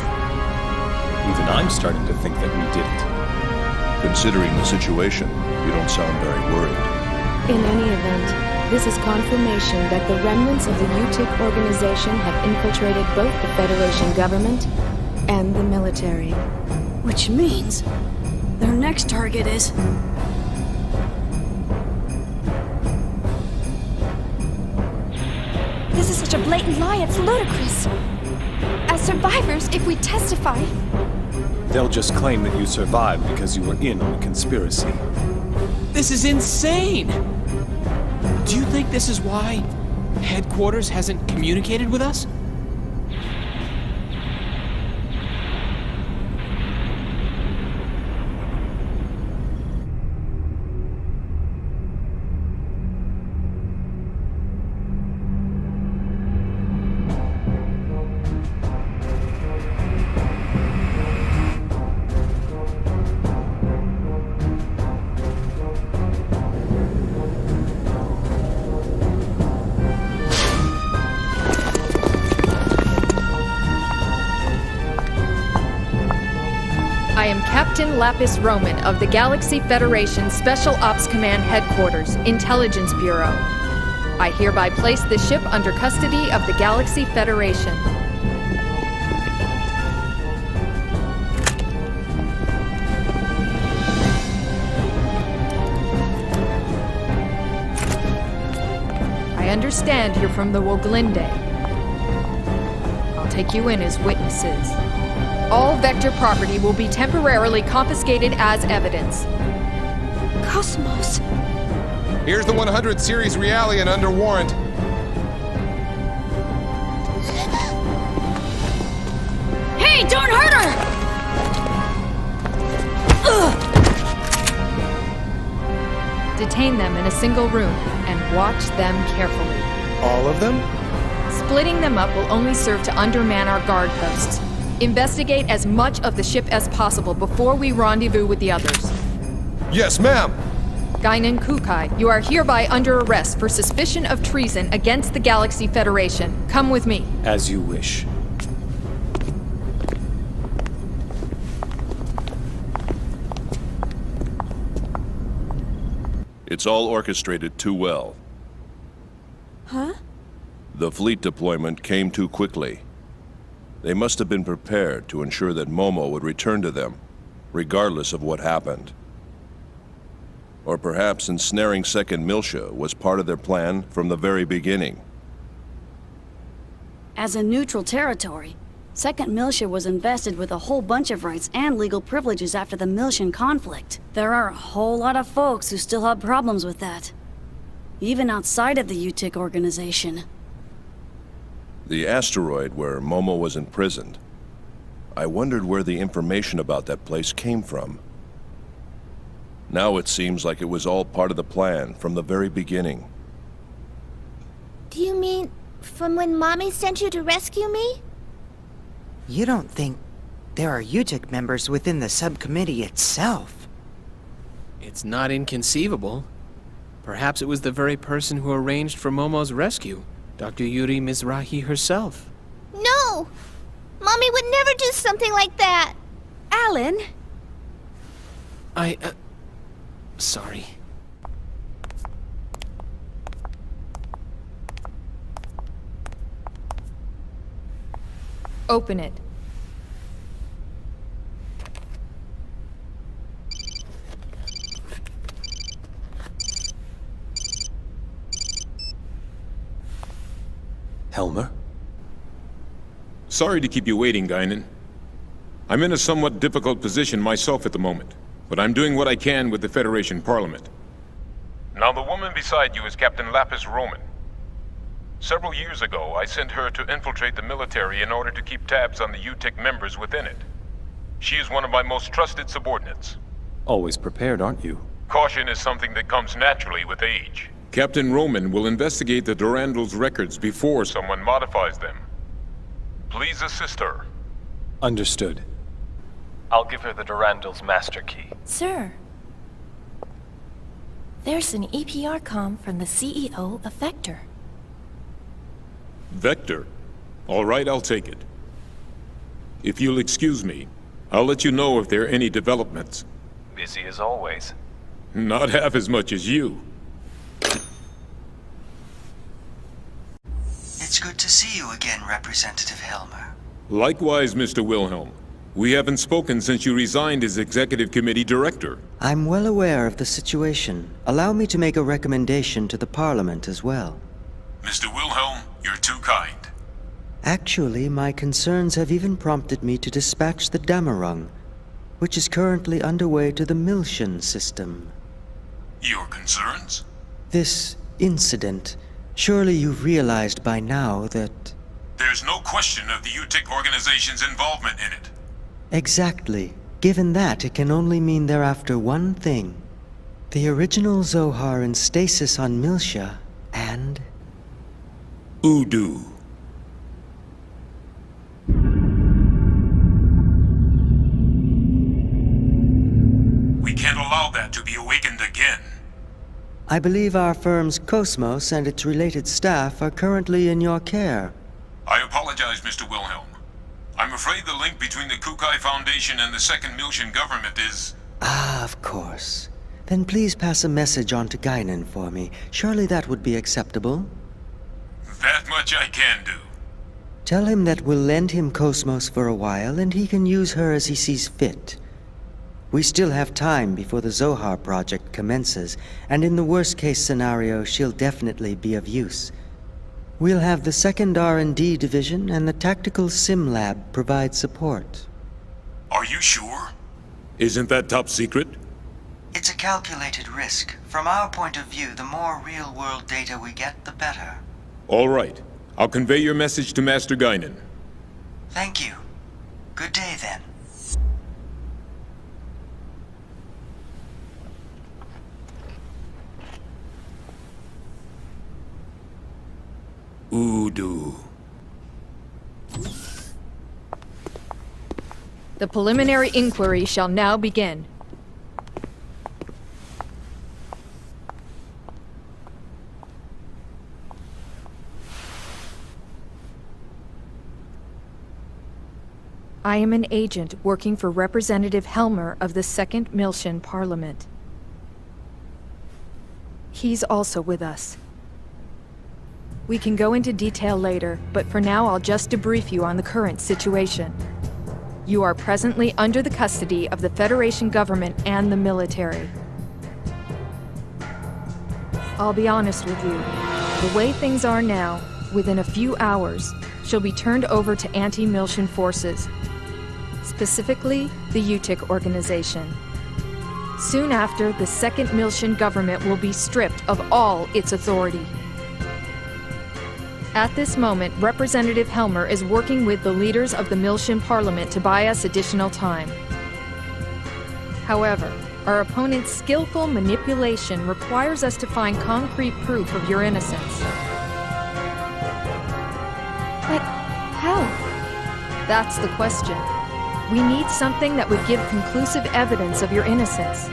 Even I'm starting to think that we did it. Considering the situation, you don't sound very worried. In any event, this is confirmation that the remnants of the UTIC organization have infiltrated both the Federation government and the military. Which means their next target is... This is such a blatant lie, it's ludicrous. As survivors, if we testify... They'll just claim that you survived because you were in on the conspiracy. This is insane! Do you think this is why headquarters hasn't communicated with us? I am Captain Lapis Roman of the Galaxy Federation Special Ops Command Headquarters, Intelligence Bureau. I hereby place the ship under custody of the Galaxy Federation. I understand you're from the Woglinde. I'll take you in as witnesses. All Vector property will be temporarily confiscated as evidence. Cosmos. Here's the 100 Series Realian under warrant. Hey, don't hurt her! Detain them in a single room and watch them carefully. All of them? Splitting them up will only serve to underman our guard posts. Investigate as much of the ship as possible before we rendezvous with the others. Yes, ma'am. Guinan Kukai, you are hereby under arrest for suspicion of treason against the Galaxy Federation. Come with me. As you wish. It's all orchestrated too well. Huh? The fleet deployment came too quickly. They must have been prepared to ensure that Momo would return to them, regardless of what happened. Or perhaps ensnaring Second Miltia was part of their plan from the very beginning. As a neutral territory, Second Miltia was invested with a whole bunch of rights and legal privileges after the Miltian conflict. There are a whole lot of folks who still have problems with that. Even outside of the UTIC organization. The asteroid where Momo was imprisoned. I wondered where the information about that place came from. Now it seems like it was all part of the plan from the very beginning. Do you mean from when Mommy sent you to rescue me? You don't think there are UTIC members within the subcommittee itself? It's not inconceivable. Perhaps it was the very person who arranged for Momo's rescue, Dr. Yuri Mizrahi herself. No! Mommy would never do something like that! Alan? Sorry. Open it. Helmer? Sorry to keep you waiting, Guinan. I'm in a somewhat difficult position myself at the moment, but I'm doing what I can with the Federation Parliament. Now, the woman beside you is Captain Lapis Roman. Several years ago, I sent her to infiltrate the military in order to keep tabs on the UTIC members within it. She is one of my most trusted subordinates. Always prepared, aren't you? Caution is something that comes naturally with age. Captain Roman will investigate the Durandal's records before someone modifies them. Please assist her. Understood. I'll give her the Durandal's master key. Sir, there's an EPR comm from the CEO of Vector. Vector? All right, I'll take it. If you'll excuse me, I'll let you know if there are any developments. Busy as always. Not half as much as you. It's good to see you again, Representative Helmer. Likewise, Mr. Wilhelm. We haven't spoken since you resigned as Executive Committee Director. I'm well aware of the situation. Allow me to make a recommendation to the Parliament as well. Mr. Wilhelm, you're too kind. Actually, my concerns have even prompted me to dispatch the Damarung, which is currently underway to the Milshan system. Your concerns? This incident. Surely you've realized by now that... There's no question of the UTIC organization's involvement in it. Exactly. Given that, it can only mean they're after one thing. The original Zohar in stasis on Milsha, and... Udu. We can't allow that to be awakened again. I believe our firm's Cosmos and its related staff are currently in your care. I apologize, Mr. Wilhelm. I'm afraid the link between the Kukai Foundation and the Second Milshan government is... Ah, of course. Then please pass a message on to Guinan for me. Surely that would be acceptable. That much I can do. Tell him that we'll lend him Cosmos for a while, and he can use her as he sees fit. We still have time before the Zohar project commences, and in the worst-case scenario, she'll definitely be of use. We'll have the second R&D division and the tactical sim lab provide support. Are you sure? Isn't that top secret? It's a calculated risk. From our point of view, the more real-world data we get, the better. All right. I'll convey your message to Master Guinan. Thank you. Good day, then. Udu. The preliminary inquiry shall now begin. I am an agent working for Representative Helmer of the Second Milshan Parliament. He's also with us. We can go into detail later, but for now I'll just debrief you on the current situation. You are presently under the custody of the Federation government and the military. I'll be honest with you. The way things are now, within a few hours, she'll be turned over to anti-Milshan forces. Specifically, the UTIC organization. Soon after, the Second Milshan government will be stripped of all its authority. At this moment, Representative Helmer is working with the leaders of the Milshan Parliament to buy us additional time. However, our opponent's skillful manipulation requires us to find concrete proof of your innocence. But how? That's the question. We need something that would give conclusive evidence of your innocence.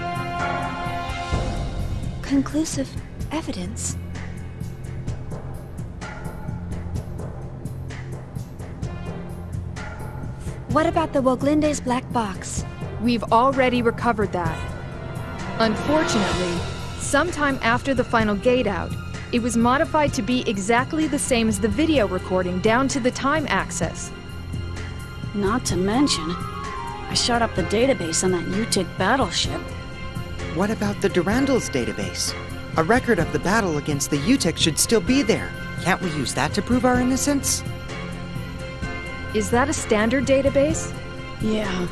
Conclusive evidence? What about the Woglinde's black box? We've already recovered that. Unfortunately, sometime after the final gate out, it was modified to be exactly the same as the video recording down to the time access. Not to mention, I shot up the database on that UTIC battleship. What about the Durandal's database? A record of the battle against the UTIC should still be there. Can't we use that to prove our innocence? Is that a standard database? Yeah.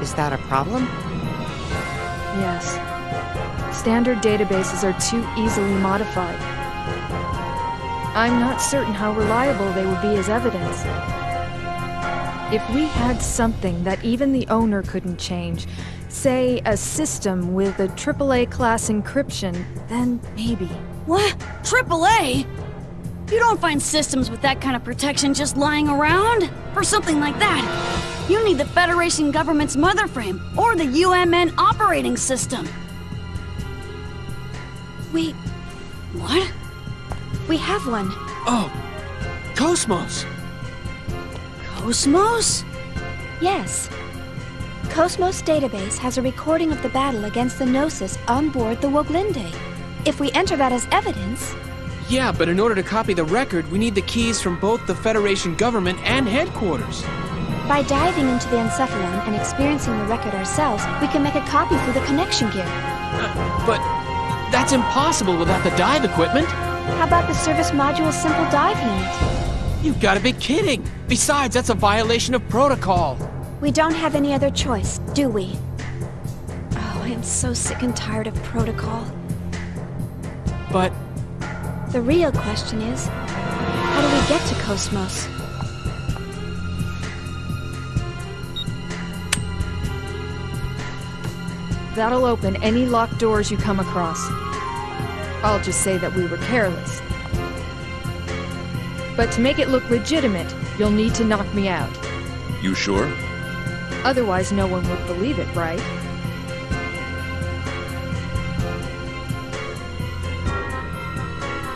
Is that a problem? Yes. Standard databases are too easily modified. I'm not certain how reliable they would be as evidence. If we had something that even the owner couldn't change, say a system with a AAA class encryption, then maybe. What? AAA? You don't find systems with that kind of protection just lying around? For something like that, you need the Federation government's mother frame, or the UMN operating system. What? We have one. Oh, Cosmos! Cosmos? Yes. Cosmos database has a recording of the battle against the Gnosis on board the Woglinde. If we enter that as evidence... Yeah, but in order to copy the record, we need the keys from both the Federation government and headquarters. By diving into the encephalon and experiencing the record ourselves, we can make a copy through the connection gear. But that's impossible without the dive equipment. How about the service module's simple dive unit? You've got to be kidding! Besides, that's a violation of protocol. We don't have any other choice, do we? Oh, I am so sick and tired of protocol. But... the real question is, how do we get to Cosmos? That'll open any locked doors you come across. I'll just say that we were careless. But to make it look legitimate, you'll need to knock me out. You sure? Otherwise, no one would believe it, right?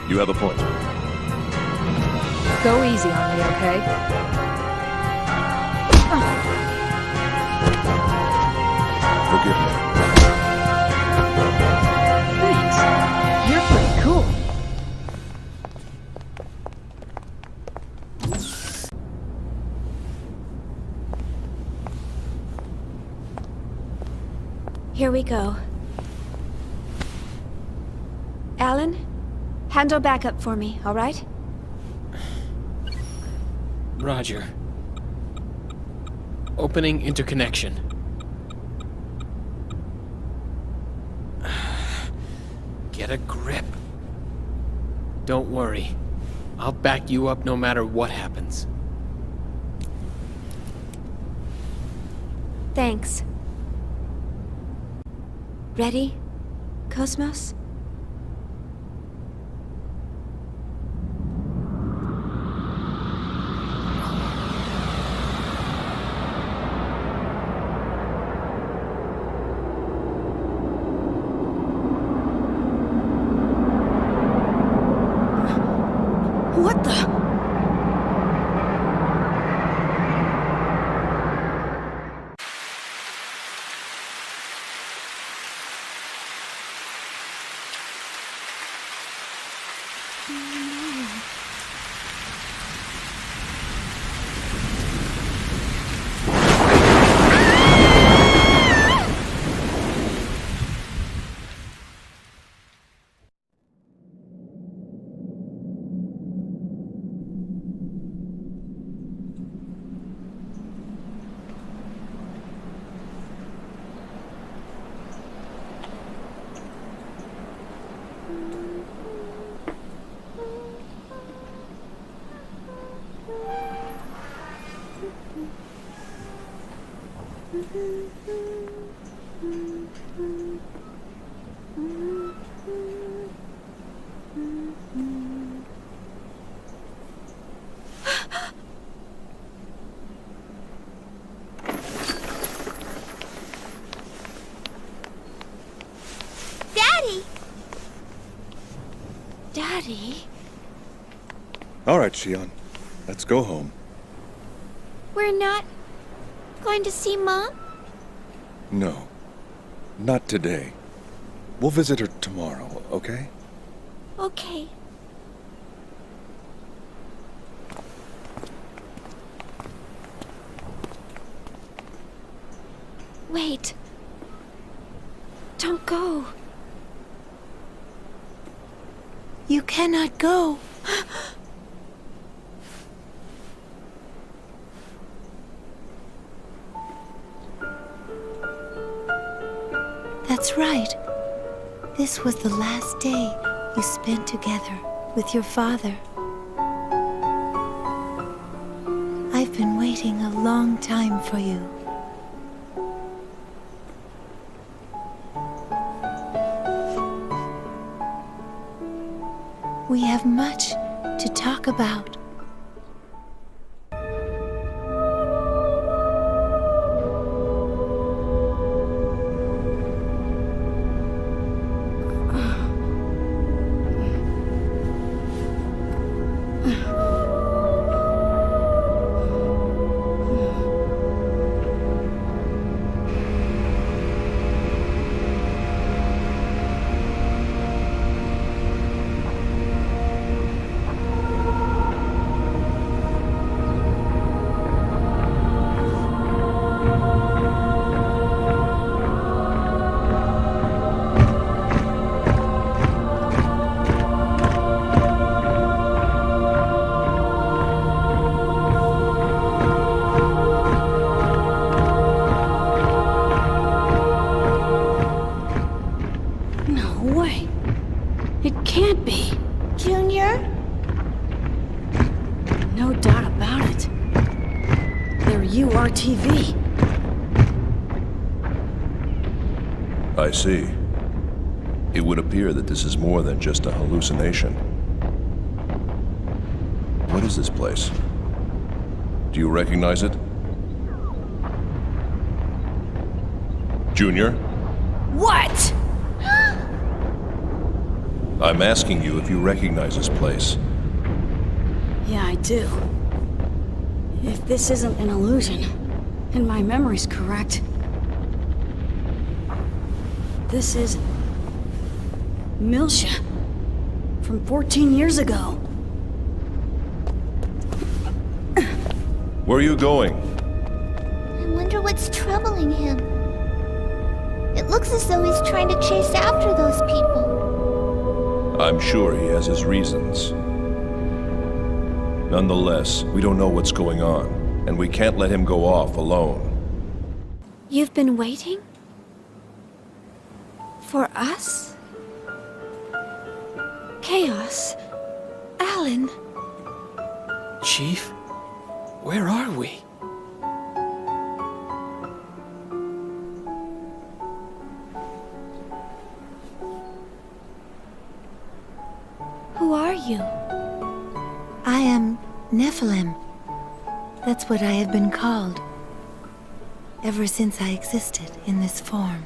You have a point. Go easy on me, okay? Forgive me. Thanks. You're pretty cool. Here we go. Alan, handle backup for me, all right? Roger. Opening interconnection. Get a grip. Don't worry. I'll back you up no matter what happens. Thanks. Ready, Cosmos? What the? Daddy! Daddy? All right, Shion. Let's go home. We're not going to see Mom? No. Not today. We'll visit her tomorrow, okay? Okay. Wait. Don't go. You cannot go. That's right. This was the last day you spent together with your father. I've been waiting a long time for you. We have much to talk about. TV. I see. It would appear that this is more than just a hallucination. What is this place? Do you recognize it? Junior? What? I'm asking you if you recognize this place. Yeah, I do. If this isn't an illusion, and my memory's correct, this is Milsha from 14 years ago. Where are you going? I wonder what's troubling him. It looks as though he's trying to chase after those people. I'm sure he has his reasons. Nonetheless, we don't know what's going on, and we can't let him go off alone. You've been waiting? For us? Chaos. Alan. Chief? Where are we? Who are you? I am Nephilim. That's what I have been called. Ever since I existed in this form.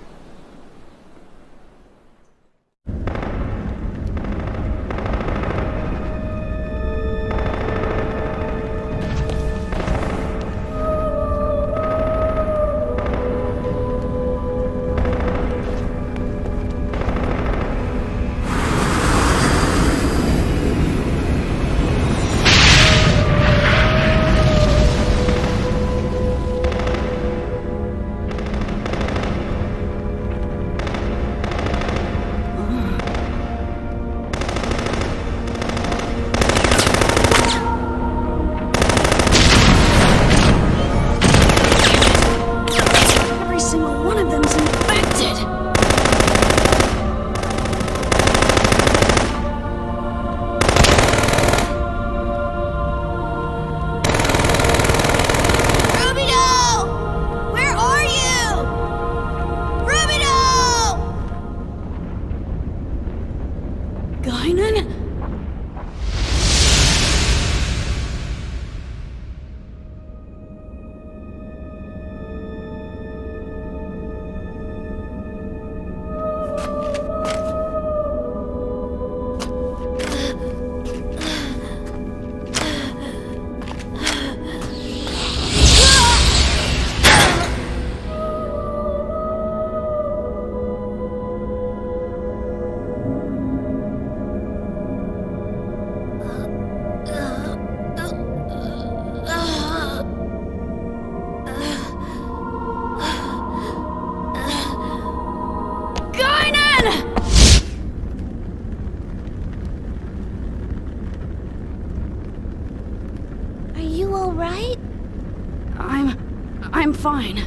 I'm fine.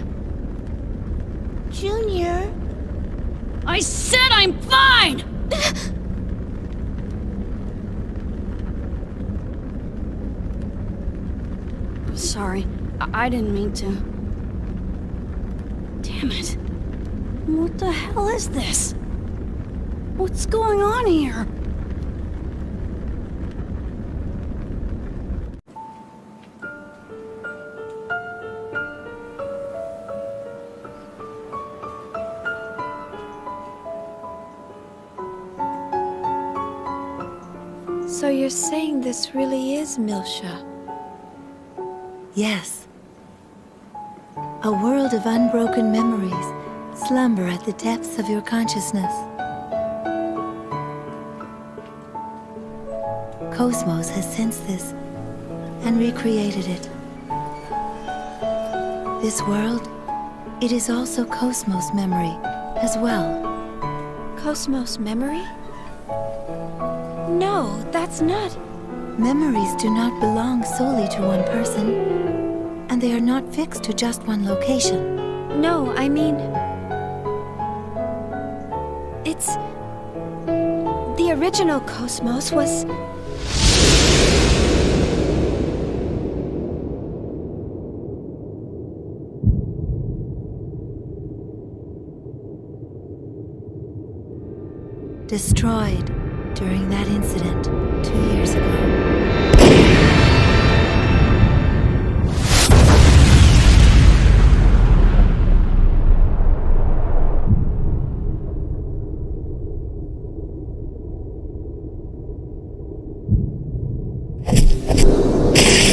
Junior? I said I'm fine! Sorry, I didn't mean to. Damn it. What the hell is this? What's going on here? So you're saying this really is Milsha? Yes. A world of unbroken memories slumber at the depths of your consciousness. Cosmos has sensed this and recreated it. This world, it is also Cosmos memory as well. Cosmos memory? No, that's not... Memories do not belong solely to one person, and they are not fixed to just one location. No, I mean... It's... The original Cosmos was... destroyed during that incident 2 years ago.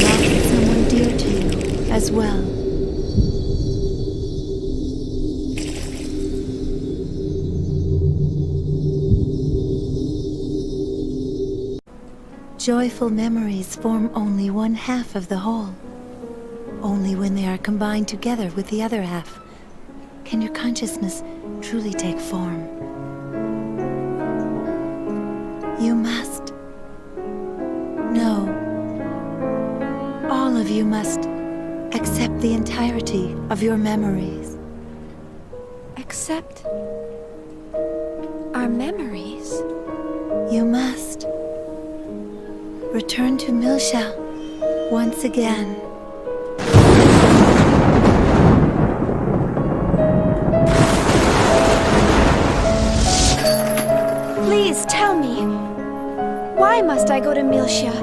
Lost someone dear to you as well. Joyful memories form only one half of the whole. Only when they are combined together with the other half can your consciousness truly take form. You must. No. All of you must accept the entirety of your memories. Accept... our memories? You must. Return to Milsha once again. Please tell me, why must I go to Milsha?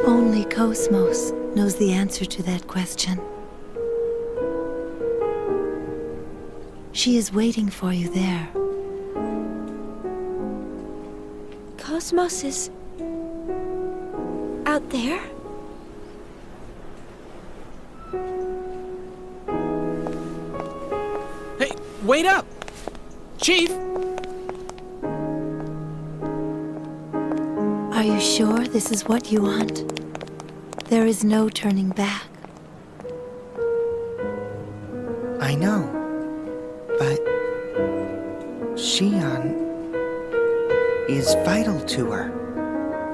Only Cosmos knows the answer to that question. She is waiting for you there. Cosmos is... out there? Hey, wait up! Chief! Are you sure this is what you want? There is no turning back. I know. But Xion is vital to her.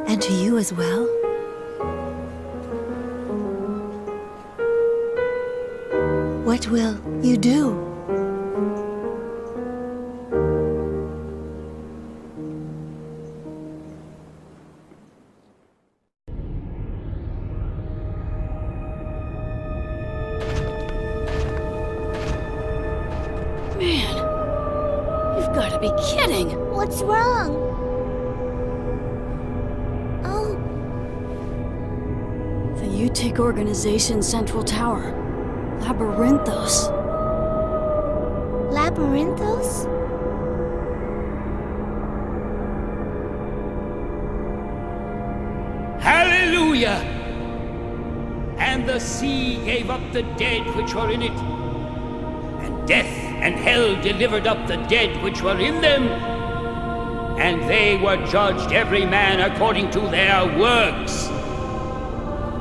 And to you as well? What will you do? Man, you've got to be kidding. What's wrong? Oh, The UTIC Organization Central Tower. Labyrinthos. Labyrinthos? Hallelujah! And the sea gave up the dead which were in it, and death and hell delivered up the dead which were in them, and they were judged every man according to their works.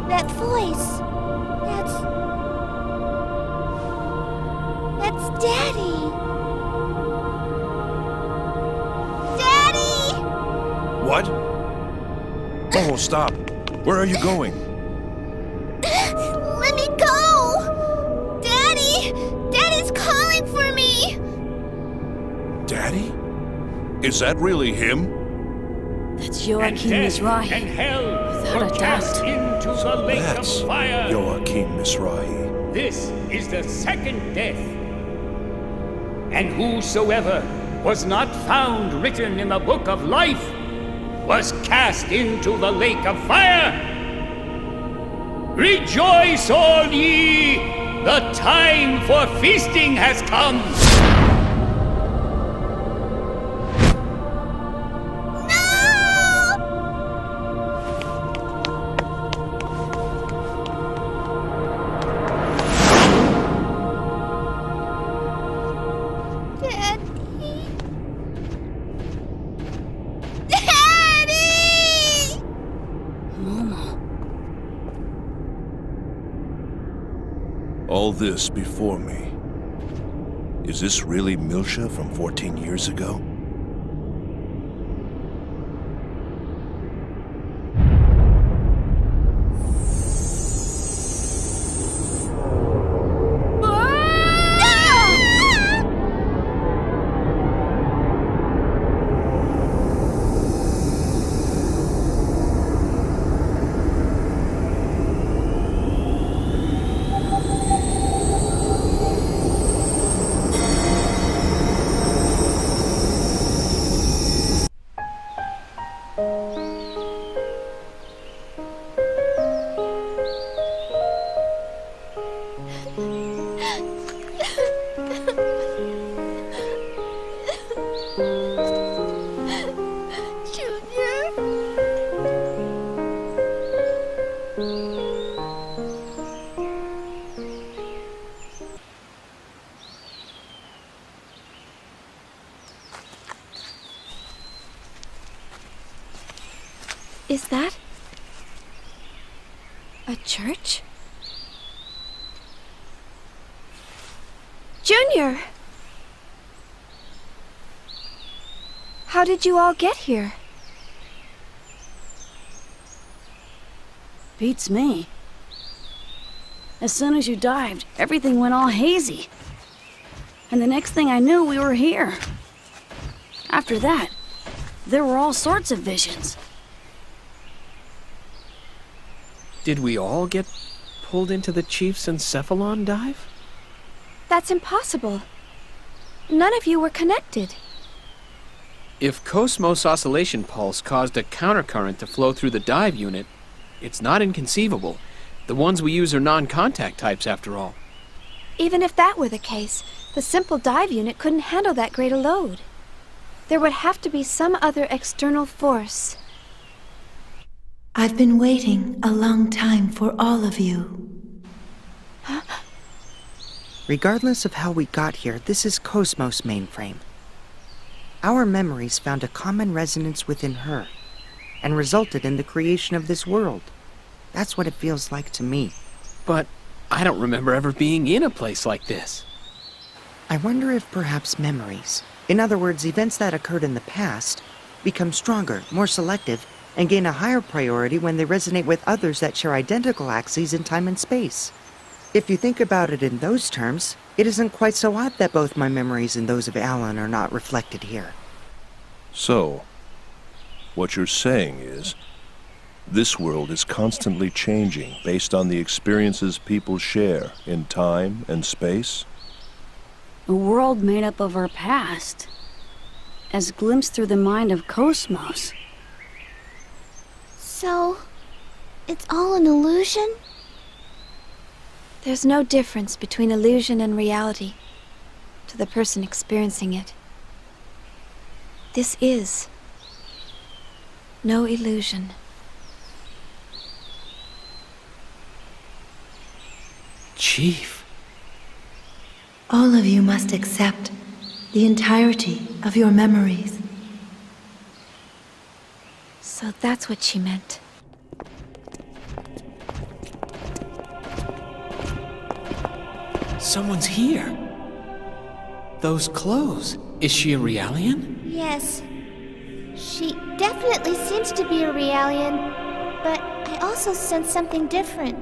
That voice. That's Daddy. Daddy! What? Oh, stop. Where are you going? Let me go! Daddy! Daddy's calling for me! Daddy? Is that really him? That's Joachim Mizrahi. And hell Without were a cast doubt. into the lake That's of fire. Joachim Mizrahi. This is the second death. And whosoever was not found written in the book of life was cast into the lake of fire. Rejoice, all ye! The time for feasting has come! All this before me. Is this really Milsha from 14 years ago? Is that a church? Junior! How did you all get here? Beats me. As soon as you dived, everything went all hazy. And the next thing I knew, we were here. After that, there were all sorts of visions. Did we all get pulled into the Chief's encephalon dive? That's impossible. None of you were connected. If Cosmos Oscillation Pulse caused a countercurrent to flow through the dive unit, it's not inconceivable. The ones we use are non-contact types, after all. Even if that were the case, the simple dive unit couldn't handle that great a load. There would have to be some other external force. I've been waiting a long time for all of you. Regardless of how we got here, this is Cosmos mainframe. Our memories found a common resonance within her, and resulted in the creation of this world. That's what it feels like to me. But I don't remember ever being in a place like this. I wonder if perhaps memories, in other words, events that occurred in the past, become stronger, more selective, and gain a higher priority when they resonate with others that share identical axes in time and space. If you think about it in those terms, it isn't quite so odd that both my memories and those of Alan are not reflected here. So, what you're saying is, this world is constantly changing based on the experiences people share in time and space? A world made up of our past, as glimpsed through the mind of Cosmos. So, it's all an illusion? There's no difference between illusion and reality to the person experiencing it. This is no illusion. Chief. All of you must accept the entirety of your memories. So that's what she meant. Someone's here. Those clothes. Is she a Realian? Yes. She definitely seems to be a Realian, but I also sense something different.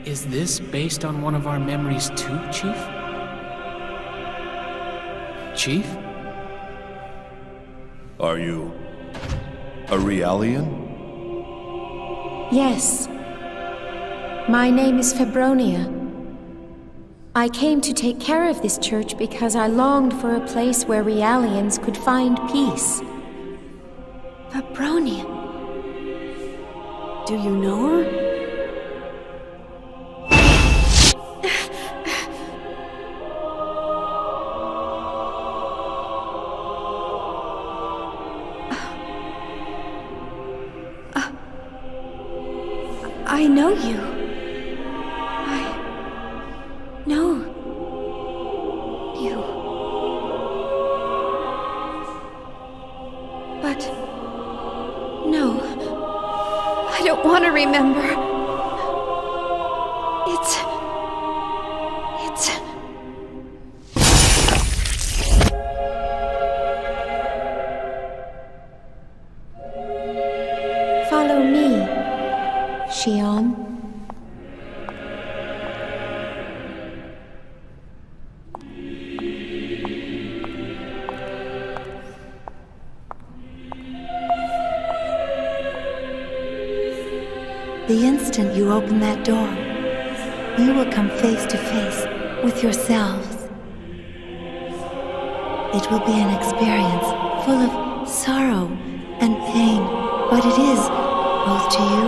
Is this based on one of our memories too, Chief? Chief? Are you a Realian? Yes. My name is Febronia. I came to take care of this church because I longed for a place where Realians could find peace. Febronia. Do you know her? I know you. I know you. But no, I don't want to remember. It's... Follow me, Xion. The instant you open that door, you will come face to face with yourselves. It will be an experience full of sorrow and pain, but it is, both to you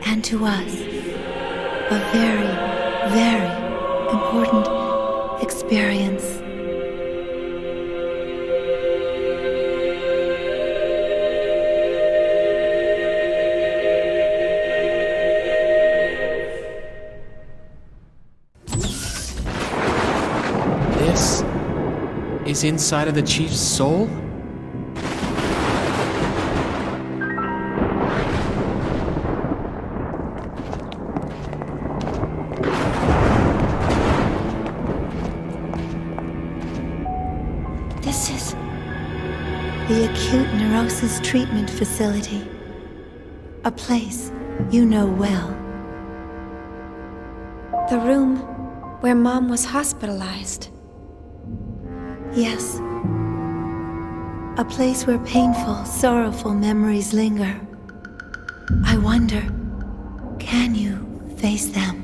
and to us, a very, very important experience. This is inside of the chief's soul? This is... The Acute Neurosis Treatment Facility. A place you know well. the room where Mom was hospitalized. Yes. A place where painful, sorrowful memories linger. I wonder, can you face them?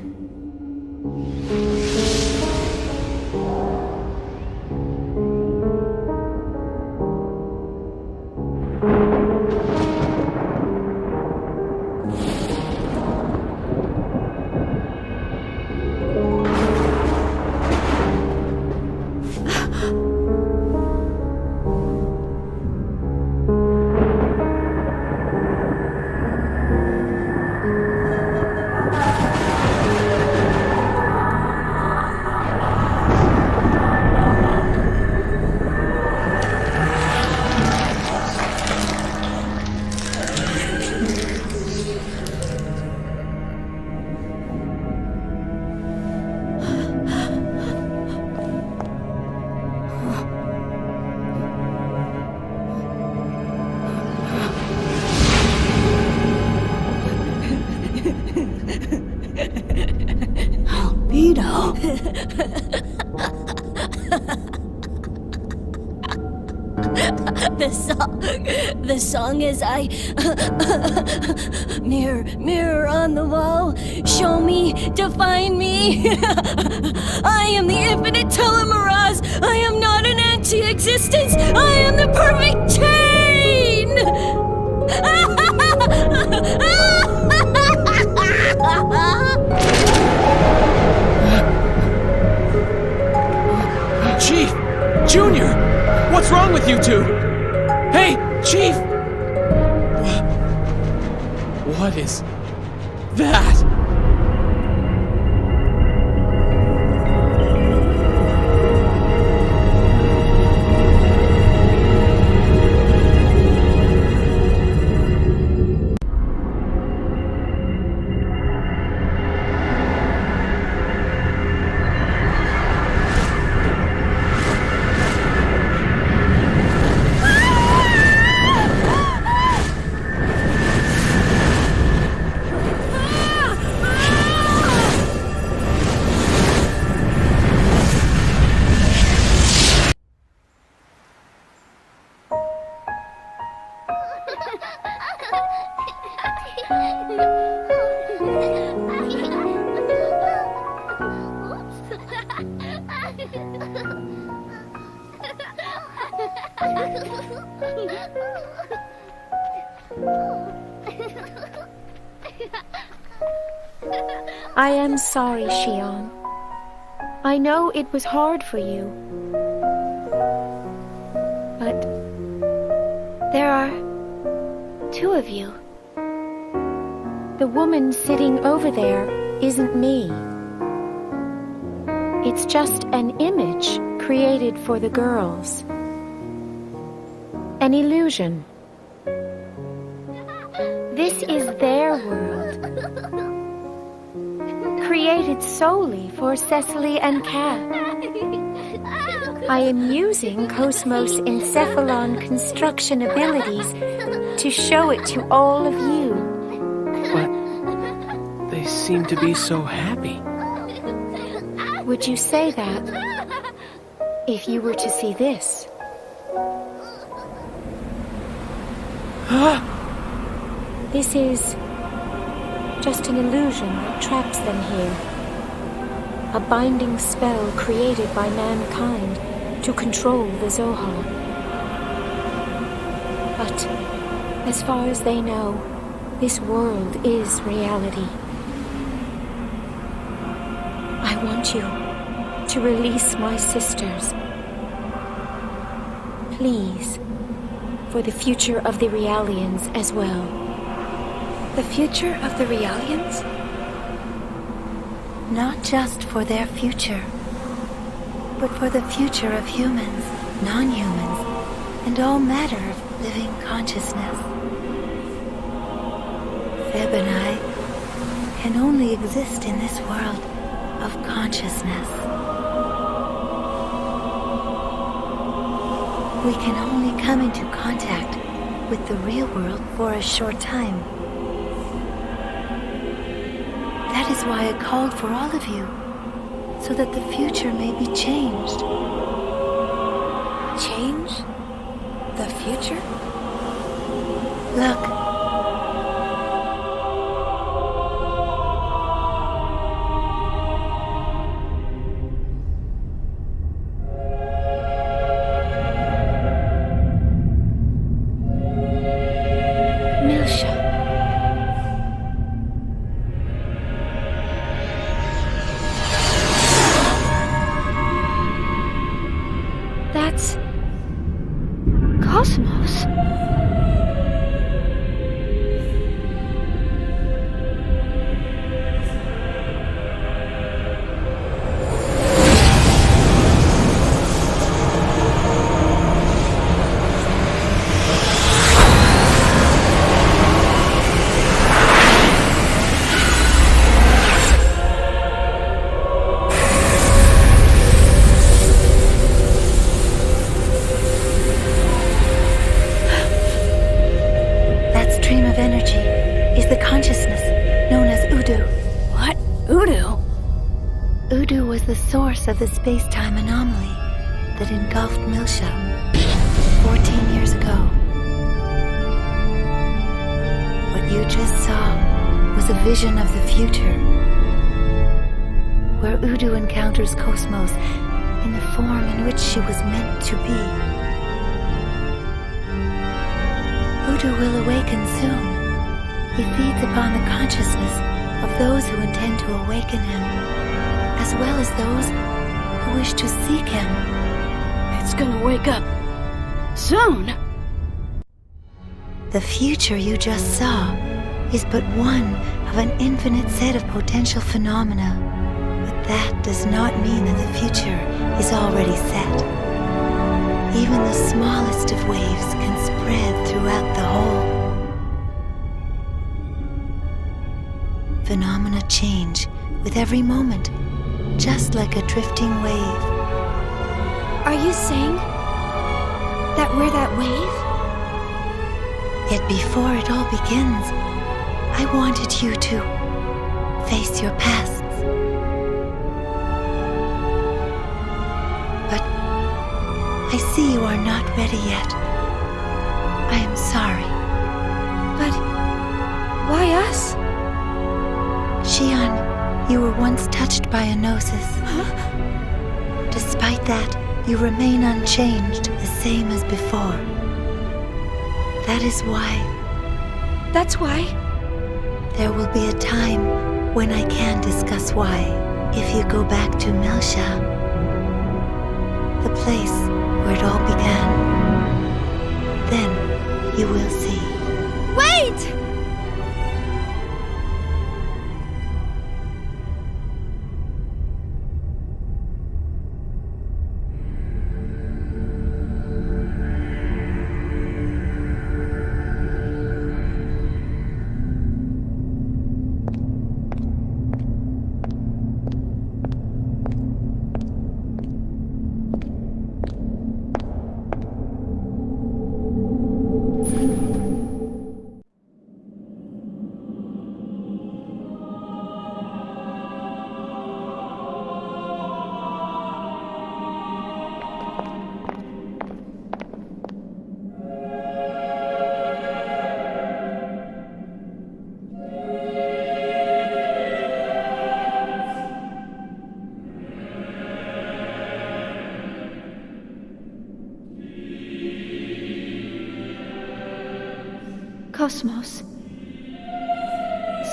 The song is mirror on the wall, show me, define me. I am the infinite telomerase. I am not an anti-existence. I am the perfect chain. Chief! Junior! What's wrong with you two? Hey, Chief! What is that? I am sorry, Xion. I know it was hard for you. But there are two of you. The woman sitting over there isn't me. It's just an image created for the girls. An illusion. This is their world. Created solely for Cecily and Kat. I am using Cosmos Encephalon construction abilities to show it to all of you. But they seem to be so happy. Would you say that if you were to see this? This is just an illusion that traps them here. A binding spell created by mankind to control the Zohar. But as far as they know, this world is reality. I want you to release my sisters. Please, for the future of the Realians as well. The future of the Realians? Not just for their future, but for the future of humans, non-humans, and all matter of living consciousness. Feb and I can only exist in this world of consciousness. We can only come into contact with the real world for a short time. That is why I called for all of you, so that the future may be changed. Change? The future? Look. That's Cosmos. The source of the space-time anomaly that engulfed Milsha 14 years ago. What you just saw was a vision of the future, where Udu encounters Cosmos in the form in which she was meant to be. Udu will awaken soon. He feeds upon the consciousness of those who intend to awaken him, as well as those who wish to seek him. It's gonna wake up soon. The future you just saw is but one of an infinite set of potential phenomena. But that does not mean that the future is already set. Even the smallest of waves can spread throughout the whole. Phenomena change with every moment, just like a drifting wave. Are you saying that we're that wave? Yet before it all begins, I wanted you to face your pasts. But I see you are not ready yet. I am sorry. But why us? Xion, you were once touched by a gnosis. Huh? Despite Despite that, you remain unchanged, the same as before. That is why. That's why? There will be a time when I can discuss why, if you go back to Melcha, the place where it all began. Then you will see. Wait! Cosmos.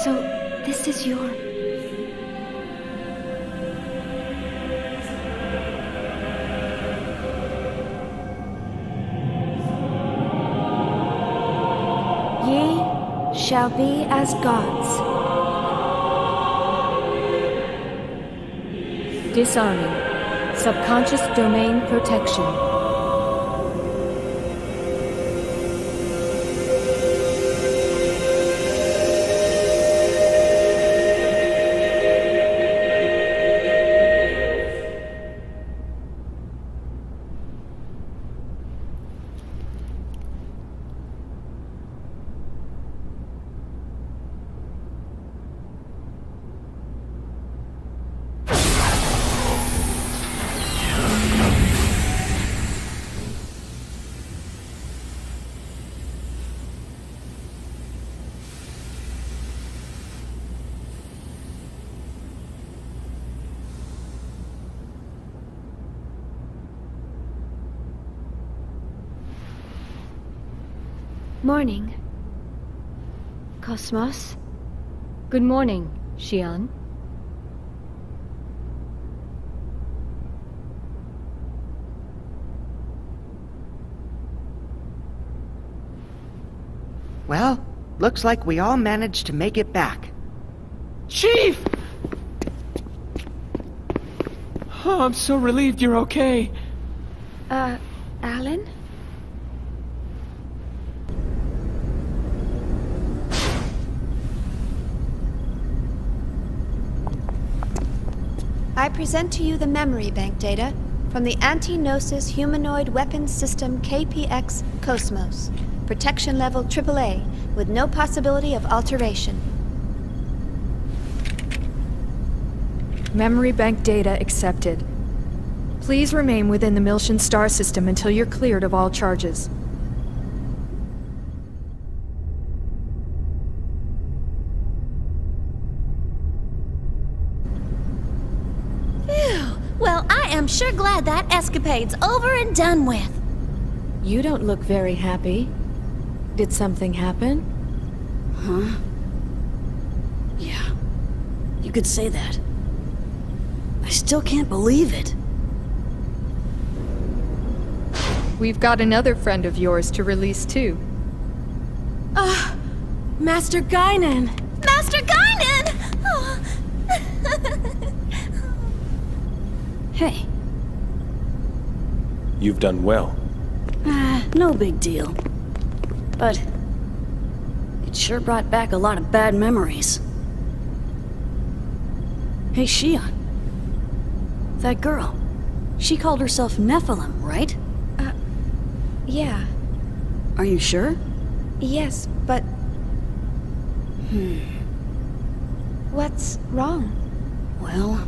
So, this is your... Ye shall be as gods. Disarming. Subconscious domain protection. Morning. Cosmos? Good morning, Xian. Well, looks like we all managed to make it back. Chief! Oh, I'm so relieved you're okay. Alan? I present to you the memory bank data from the Anti-Gnosis Humanoid Weapons System KPX Cosmos. Protection level AAA, with no possibility of alteration. Memory bank data accepted. Please remain within the Miltian star system until you're cleared of all charges. Well, I am sure glad that escapade's over and done with. You don't look very happy. Did something happen? Huh? Yeah. You could say that. I still can't believe it. We've got another friend of yours to release too. Master Guinan! Master Guinan! Oh. Hey. You've done well. No big deal. But it sure brought back a lot of bad memories. Hey, Xian. That girl. She called herself Nephilim, right? Yeah. Are you sure? Yes, but... What's wrong? Well,